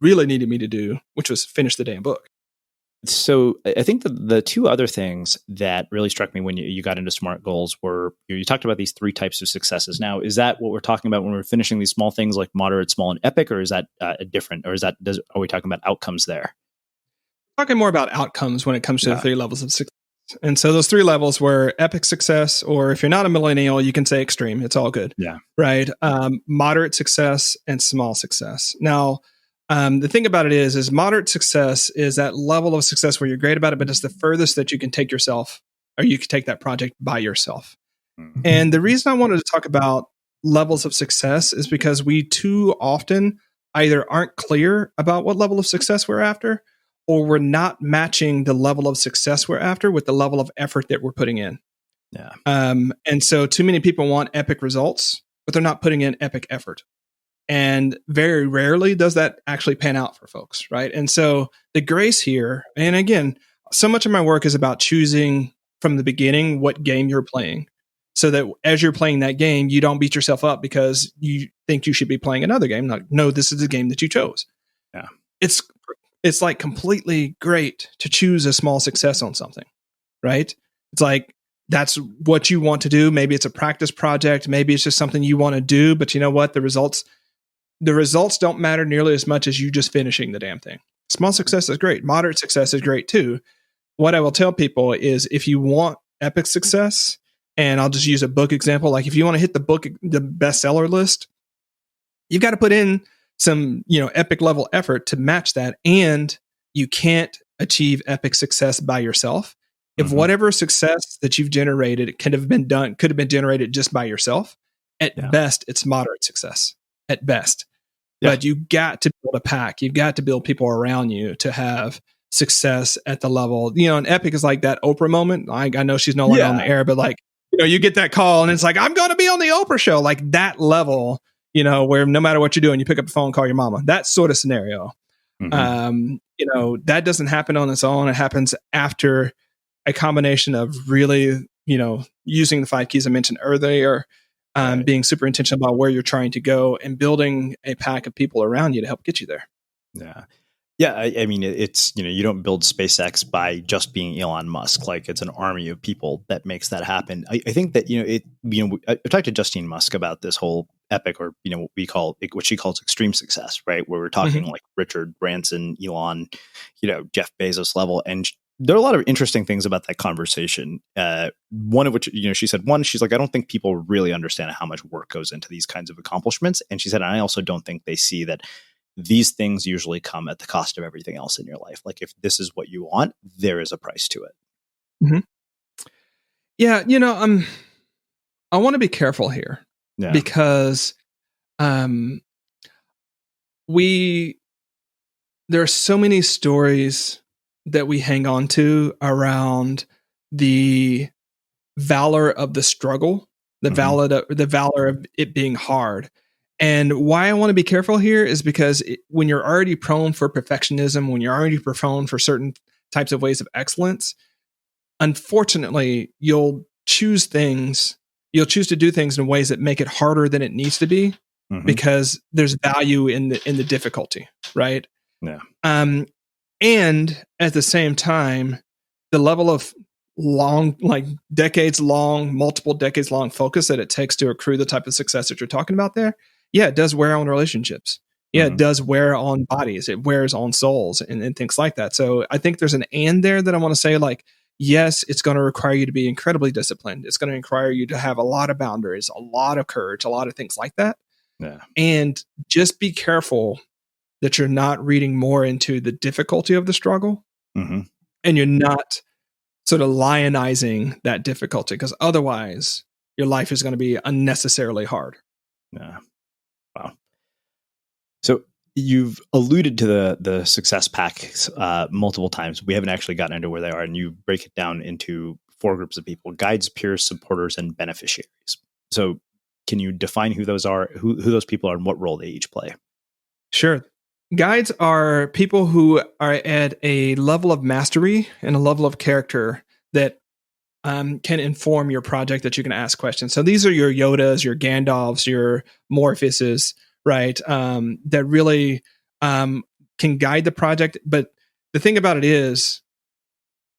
really needed me to do, which was finish the damn book. So I think the two other things that really struck me when you got into SMART goals were, you talked about these 3 types of successes. Now, is that what we're talking about when we're finishing these small things like moderate, small, and epic, or is that different? Or are we talking about outcomes there? Talking more about outcomes when it comes to the 3 levels of success. And so those 3 levels were epic success, or if you're not a millennial, you can say extreme. It's all good. Yeah. Right. Moderate success and small success. Now, The thing about it is moderate success is that level of success where you're great about it, but it's the furthest that you can take yourself, or you can take that project by yourself. Mm-hmm. And the reason I wanted to talk about levels of success is because we too often either aren't clear about what level of success we're after, or we're not matching the level of success we're after with the level of effort that we're putting in. Yeah. And so too many people want epic results, but they're not putting in epic effort. And very rarely does that actually pan out for folks, right? And so the grace here, and again, so much of my work is about choosing from the beginning what game you're playing, so that as you're playing that game, you don't beat yourself up because you think you should be playing another game. Like, no, this is the game that you chose. Yeah. It's like completely great to choose a small success on something, right? It's like, that's what you want to do. Maybe it's a practice project. Maybe it's just something you want to do, but you know what? The results don't matter nearly as much as you just finishing the damn thing. Small success is great. Moderate success is great too. What I will tell people is if you want epic success, and I'll just use a book example, like if you want to hit the bestseller list, you've got to put in some, epic level effort to match that. And you can't achieve epic success by yourself. If whatever success that you've generated could have been generated just by yourself, at best, it's moderate success at best. Yeah. But you got to build a pack. You've got to build people around you to have success at the level, and epic is like that Oprah moment. I know she's no longer on the air, but like, you get that call and it's like, I'm going to be on the Oprah show, like that level, where no matter what you're doing, you pick up the phone and call your mama, that sort of scenario. That doesn't happen on its own. It happens after a combination of really, using the 5 keys I mentioned earlier, being super intentional about where you're trying to go and building a pack of people around you to help get you there. Yeah. Yeah. I mean, it's, you don't build SpaceX by just being Elon Musk. Like, it's an army of people that makes that happen. I think that, I talked to Justine Musk about this whole epic, or, what she calls extreme success, right? Where we're talking like Richard Branson, Elon, Jeff Bezos level. And there are a lot of interesting things about that conversation. One of which, she said, she's like, I don't think people really understand how much work goes into these kinds of accomplishments. And she said, I also don't think they see that these things usually come at the cost of everything else in your life. Like, if this is what you want, there is a price to it. Mm-hmm. Yeah. I want to be careful here because there are so many stories that we hang on to around the valor of the struggle, the valor of it being hard. And why I want to be careful here is because when you're already prone for perfectionism, when you're already prone for certain types of ways of excellence, unfortunately, you'll choose to do things in ways that make it harder than it needs to be because there's value in the difficulty, right? Yeah. And at the same time, the level of long, like multiple decades long focus that it takes to accrue the type of success that you're talking about there, it does wear on relationships. Yeah, it does wear on bodies. It wears on souls and things like that. So I think there's an and there that I want to say, like, yes, it's going to require you to be incredibly disciplined. It's going to require you to have a lot of boundaries, a lot of courage, a lot of things like that. Yeah. And just be careful that you're not reading more into the difficulty of the struggle and you're not sort of lionizing that difficulty, because otherwise your life is going to be unnecessarily hard. Yeah. Wow. So you've alluded to the success packs multiple times. We haven't actually gotten into where they are, and you break it down into 4 groups of people: guides, peers, supporters, and beneficiaries. So can you define who those are, who those people are, and what role they each play? Sure. Guides are people who are at a level of mastery and a level of character that can inform your project, that you can ask questions. So these are your Yodas, your Gandalfs, your Morpheuses, right? That really can guide the project. But the thing about it is,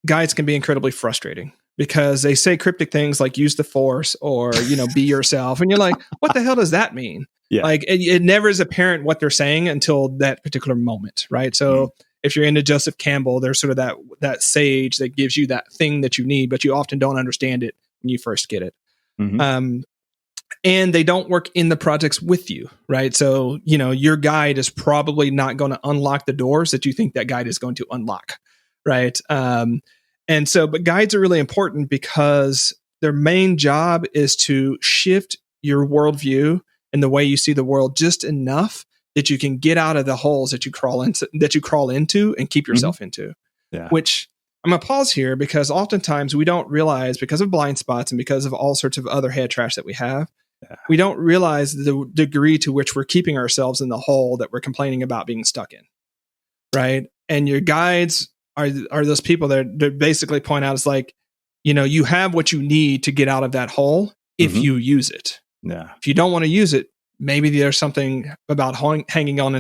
guides can be incredibly frustrating because they say cryptic things like use the force or, be yourself. And you're like, what the hell does that mean? Yeah. Like it never is apparent what they're saying until that particular moment, right? So if you're into Joseph Campbell, there's sort of that sage that gives you that thing that you need, but you often don't understand it when you first get it. and they don't work in the projects with you, right? So, your guide is probably not going to unlock the doors that you think that guide is going to unlock, right? But guides are really important because their main job is to shift your worldview and the way you see the world just enough that you can get out of the holes that you crawl into and keep yourself into. Yeah. Which I'm going to pause here because oftentimes we don't realize, because of blind spots and because of all sorts of other head trash that we have, we don't realize the degree to which we're keeping ourselves in the hole that we're complaining about being stuck in. Right. And your guides are those people that basically point out, it's like, you have what you need to get out of that hole if you use it. Yeah. If you don't want to use it, maybe there's something about hanging out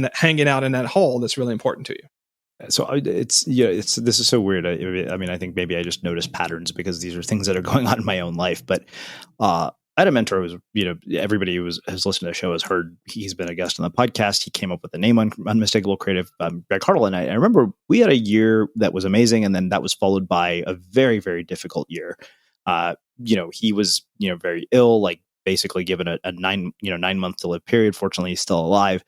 in that hole that's really important to you. So this is so weird. I mean, I think maybe I just noticed patterns because these are things that are going on in my own life. But I had a mentor who was, everybody who has listened to the show has heard he's been a guest on the podcast. He came up with the name Unmistakable Creative, Greg Hartle. And I remember we had a year that was amazing. And then that was followed by a very, very difficult year. He was, very ill, like basically given a 9-month to live period. Fortunately, he's still alive.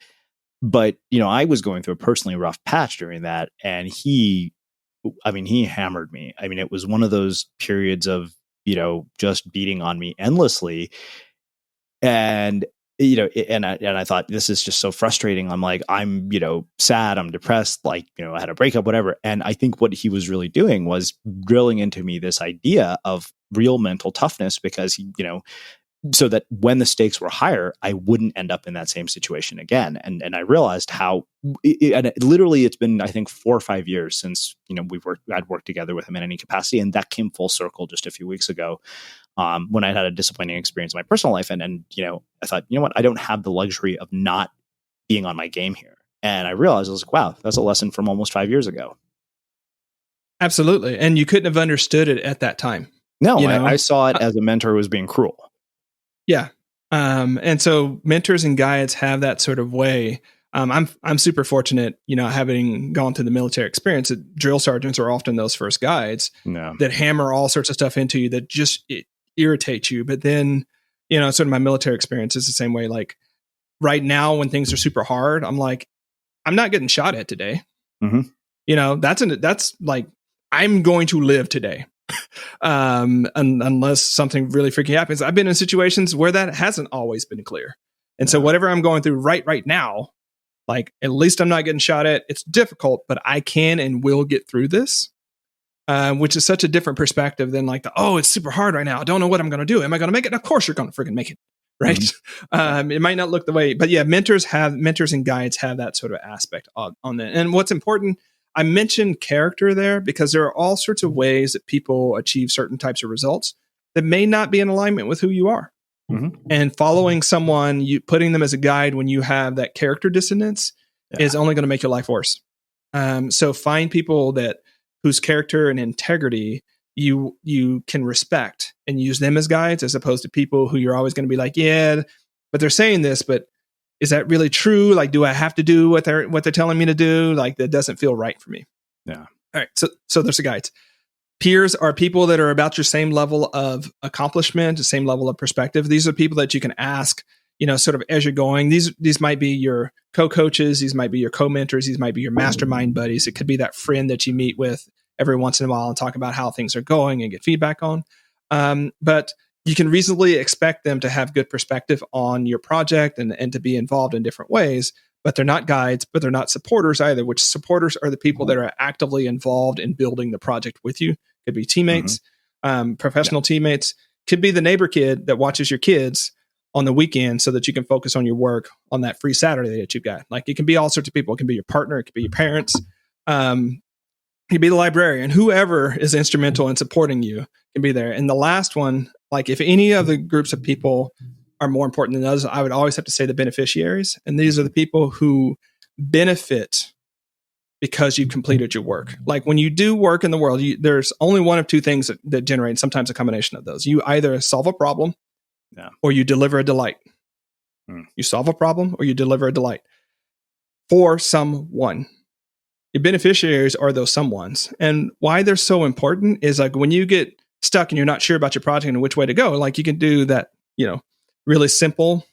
But, I was going through a personally rough patch during that. And he hammered me. I mean, it was one of those periods of, just beating on me endlessly. And, and I thought, this is just so frustrating. I'm like, I'm, sad, I'm depressed, like, I had a breakup, whatever. And I think what he was really doing was drilling into me this idea of real mental toughness, because he, so that when the stakes were higher, I wouldn't end up in that same situation again. And I realized how, literally it's been, I think, 4 or 5 years since, I'd worked together with him in any capacity. And that came full circle just a few weeks ago, when I had a disappointing experience in my personal life. And I thought, what, I don't have the luxury of not being on my game here. And I realized, I was like, wow, that's a lesson from almost 5 years ago. Absolutely. And you couldn't have understood it at that time. No, I saw it as a mentor who was being cruel. Yeah. And so mentors and guides have that sort of way. I'm super fortunate, having gone through the military experience, that drill sergeants are often those first guides that hammer all sorts of stuff into you that just irritates you. But then, sort of my military experience is the same way. Like right now, when things are super hard, I'm like, I'm not getting shot at today. Mm-hmm. That's like, I'm going to live today. Unless something really freaky happens. I've been in situations where that hasn't always been clear. And so whatever I'm going through right now, like, at least I'm not getting shot at. It's difficult, but I can and will get through this, which is such a different perspective than like it's super hard right now. I don't know what I'm going to do. Am I going to make it? Of course you're going to freaking make it. Right. Mm-hmm. It might not look the way, but yeah, mentors and guides have that sort of aspect on that. And what's important, I mentioned character there because there are all sorts of ways that people achieve certain types of results that may not be in alignment with who you are. Mm-hmm. And following someone, putting them as a guide when you have that character dissonance is only going to make your life worse. So find people whose character and integrity you can respect and use them as guides, as opposed to people who you're always going to be like, yeah, but they're saying this, but is that really true? Like, do I have to do what they're telling me to do? Like, that doesn't feel right for me. Yeah. All right. So there's the guides. Peers are people that are about your same level of accomplishment, the same level of perspective. These are people that you can ask, sort of as you're going. These might be your co-coaches. These might be your co-mentors. These might be your mastermind buddies. It could be that friend that you meet with every once in a while and talk about how things are going and get feedback on. But you can reasonably expect them to have good perspective on your project and to be involved in different ways, but they're not guides, but they're not supporters either, which supporters are the people that are actively involved in building the project with you. Could be teammates, professional teammates, could be the neighbor kid that watches your kids on the weekend so that you can focus on your work on that free Saturday that you've got. Like, it can be all sorts of people. It can be your partner. It could be your parents. It could be the librarian. Whoever is instrumental in supporting you can be there. And the last one, like, if any of the groups of people are more important than others, I would always have to say the beneficiaries. And these are the people who benefit because you've completed your work. Like, when you do work in the world, there's only one of two things that generate, sometimes a combination of those. You either solve a problem or you deliver a delight. You solve a problem or you deliver a delight for someone. Your beneficiaries are those someones. And why they're so important is, like, when you get stuck and you're not sure about your project and which way to go, like, you can do that, really simple,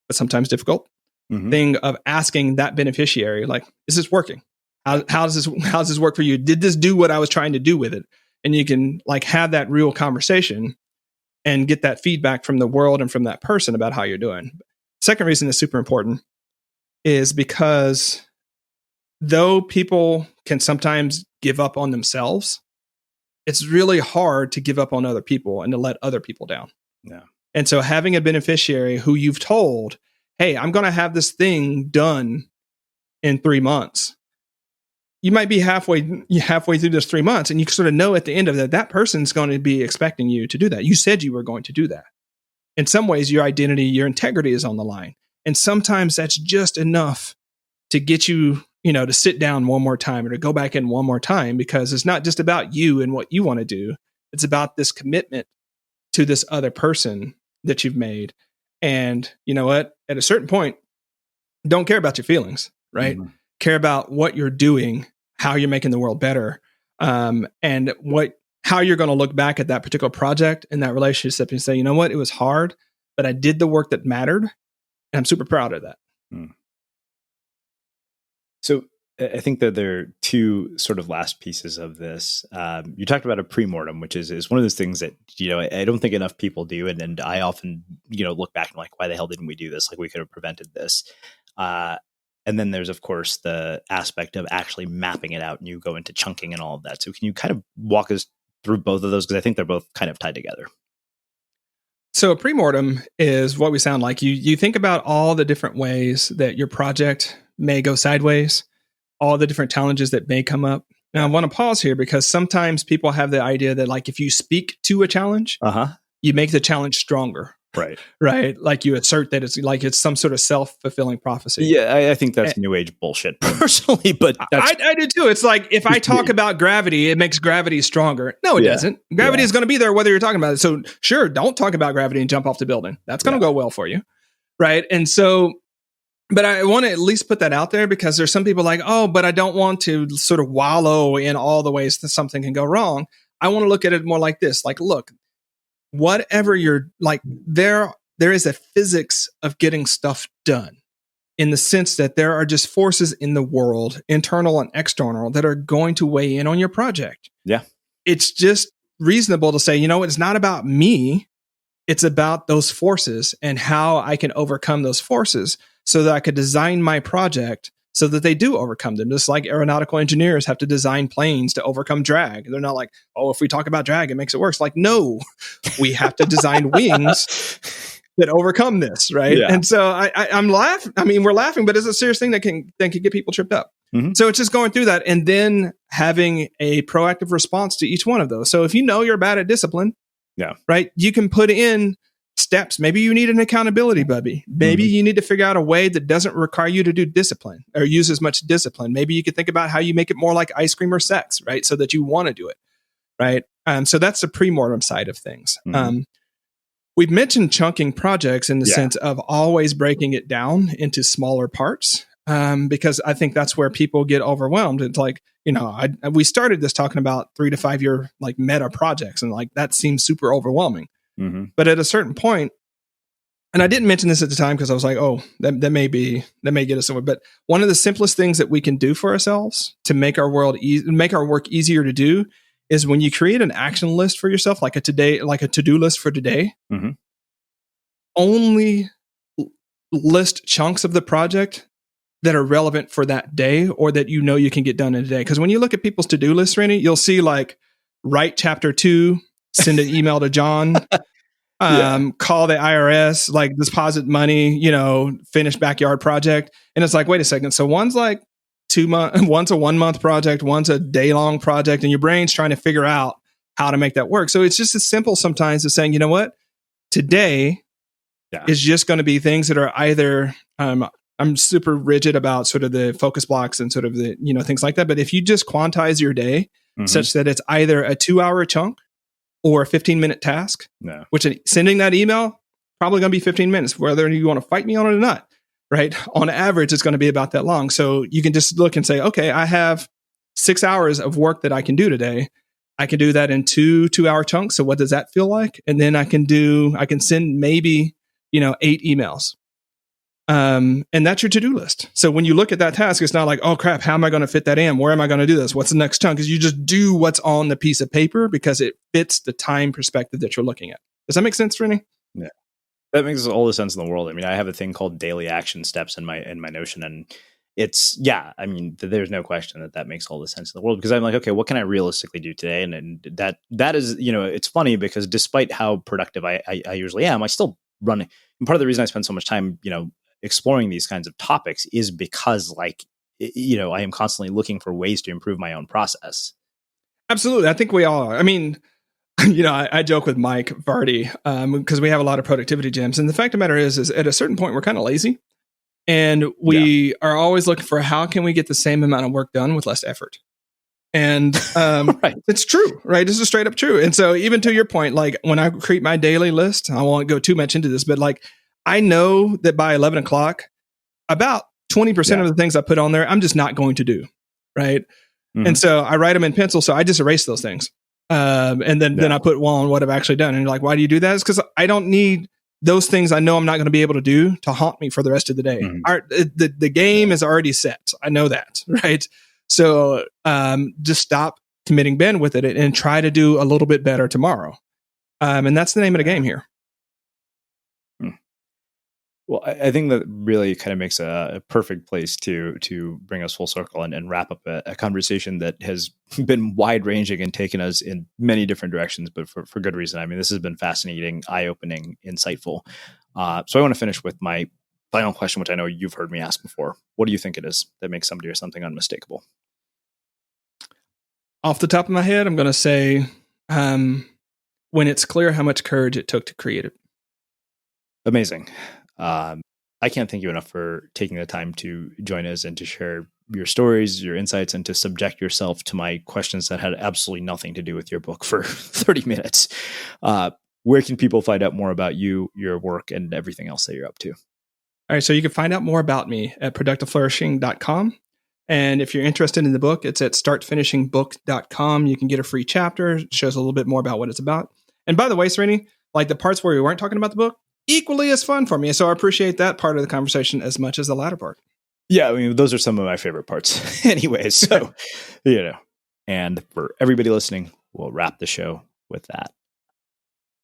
but sometimes difficult Mm-hmm. thing of asking that beneficiary, like, is this working? How does this work for you? Did this do what I was trying to do with it? And you can like have that real conversation and get that feedback from the world and from that person about how you're doing. Second reason is super important is because though people can sometimes give up on themselves, it's really hard to give up on other people and to let other people down. Yeah. And so having a beneficiary who you've told, hey, I'm going to have this thing done in 3 months. You might be halfway through this 3 months, and you sort of know at the end of that person's going to be expecting you to do that. You said you were going to do that. In some ways, your identity, your integrity is on the line. And sometimes that's just enough to get you, to sit down one more time or to go back in one more time, because it's not just about you and what you want to do. It's about this commitment to this other person that you've made. And you know what? At a certain point, don't care about your feelings, right? Mm-hmm. Care about what you're doing, how you're making the world better, and how you're going to look back at that particular project and that relationship and say, you know what? It was hard, but I did the work that mattered, and I'm super proud of that. Mm. So I think that there are two sort of last pieces of this. You talked about a premortem, which is one of those things that, I don't think enough people do. And I often, look back and like, why the hell didn't we do this? Like we could have prevented this. And then there's, of course, the aspect of actually mapping it out, and you go into chunking and all of that. So can you kind of walk us through both of those? Because I think they're both kind of tied together. So a premortem is what we sound like. You think about all the different ways that your project may go sideways, all the different challenges that may come up. Now, I want to pause here because sometimes people have the idea that like if you speak to a challenge, you make the challenge stronger. Right. Right. Like you assert that it's some sort of self-fulfilling prophecy. Yeah, I think that's new age bullshit personally, but I do too. It's like if I talk about gravity, it makes gravity stronger. No, it doesn't. Gravity is going to be there whether you're talking about it. So sure, don't talk about gravity and jump off the building. That's going to go well for you. Right. And so, but I want to at least put that out there because there's some people like, oh, but I don't want to sort of wallow in all the ways that something can go wrong. I want to look at it more like this. Like, look, whatever you're like, there is a physics of getting stuff done in the sense that there are just forces in the world, internal and external, that are going to weigh in on your project. Yeah. It's just reasonable to say, it's not about me. It's about those forces and how I can overcome those forces so that I could design my project so that they do overcome them. Just like aeronautical engineers have to design planes to overcome drag. They're not like, oh, if we talk about drag, it makes it worse. Like, no, we have to design wings that overcome this, right? Yeah. And so I'm laughing. I mean, we're laughing, but it's a serious thing that can get people tripped up. Mm-hmm. So it's just going through that and then having a proactive response to each one of those. So if you know you're bad at discipline, right, you can put in steps. Maybe you need an accountability buddy. Maybe you need to figure out a way that doesn't require you to do discipline or use as much discipline. Maybe you could think about how you make it more like ice cream or sex, right? So that you want to do it, right? So that's the premortem side of things. Mm-hmm. We've mentioned chunking projects in the sense of always breaking it down into smaller parts, because I think that's where people get overwhelmed. It's like, we started this talking about 3 to 5 year like meta projects, and like that seems super overwhelming. Mm-hmm. But at a certain point, and I didn't mention this at the time because I was like, oh, that may get us somewhere. But one of the simplest things that we can do for ourselves to make our world make our work easier to do is when you create an action list for yourself, like a to-do list for today, only list chunks of the project that are relevant for that day or that you can get done in a day. Because when you look at people's to-do lists, Randy, you'll see like write chapter 2, send an email to John, call the IRS, like deposit money, finish backyard project. And it's like, wait a second. So one's like 2 months, one's a 1 month project, one's a day long project, and your brain's trying to figure out how to make that work. So it's just as simple sometimes as saying, you know what, today is just going to be things that are either, I'm super rigid about sort of the focus blocks and sort of the, things like that. But if you just quantize your day such that it's either a 2-hour chunk or a 15-minute task, which sending that email, probably going to be 15 minutes, whether you want to fight me on it or not, right? On average, it's going to be about that long. So you can just look and say, okay, I have 6 hours of work that I can do today. I can do that in 2-hour chunks. So what does that feel like? And then I can send maybe, 8 emails. And that's your to-do list. So when you look at that task, it's not like, oh crap, how am I going to fit that in? Where am I going to do this? What's the next chunk? Because you just do what's on the piece of paper because it fits the time perspective that you're looking at. Does that make sense, Rennie? Yeah, that makes all the sense in the world. I mean, I have a thing called daily action steps in my Notion, and it's, I mean, there's no question that makes all the sense in the world, because I'm like, okay, what can I realistically do today? And that is, it's funny because despite how productive I usually am, I still run. And part of the reason I spend so much time, exploring these kinds of topics is because I am constantly looking for ways to improve my own process. Absolutely. I think we all are. I mean, I joke with Mike Vardy because we have a lot of productivity gyms. And the fact of the matter is at a certain point, we're kind of lazy. And we are always looking for how can we get the same amount of work done with less effort. And right. It's true, right? This is straight up true. And so even to your point, like when I create my daily list, I won't go too much into this, but like I know that by 11 o'clock, about 20% of the things I put on there, I'm just not going to do. Right. Mm-hmm. And so I write them in pencil. So I just erase those things. And then I put on what I've actually done. And you're like, why do you do that? It's because I don't need those things I know I'm not going to be able to do to haunt me for the rest of the day. Mm-hmm. The game is already set. I know that. Right. So just stop committing Ben with it and try to do a little bit better tomorrow. And that's the name of the game here. Well, I think that really kind of makes a perfect place to bring us full circle and wrap up a conversation that has been wide ranging and taken us in many different directions, but for good reason. I mean, this has been fascinating, eye-opening, insightful. So I want to finish with my final question, which I know you've heard me ask before. What do you think it is that makes somebody or something unmistakable? Off the top of my head, I'm going to say when it's clear how much courage it took to create it. Amazing. I can't thank you enough for taking the time to join us and to share your stories, your insights, and to subject yourself to my questions that had absolutely nothing to do with your book for 30 minutes. Where can people find out more about you, your work, and everything else that you're up to? All right. So you can find out more about me at productiveflourishing.com. And if you're interested in the book, it's at startfinishingbook.com. You can get a free chapter. It shows a little bit more about what it's about. And by the way, Srini, like the parts where we weren't talking about the book, equally as fun for me. So I appreciate that part of the conversation as much as the latter part. Yeah, I mean, those are some of my favorite parts anyways. So, and for everybody listening, we'll wrap the show with that.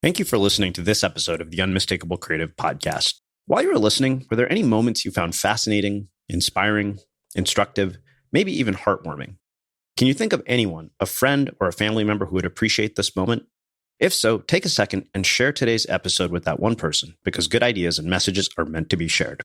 Thank you for listening to this episode of the Unmistakable Creative Podcast. While you were listening, were there any moments you found fascinating, inspiring, instructive, maybe even heartwarming? Can you think of anyone, a friend or a family member who would appreciate this moment? If so, take a second and share today's episode with that one person, because good ideas and messages are meant to be shared.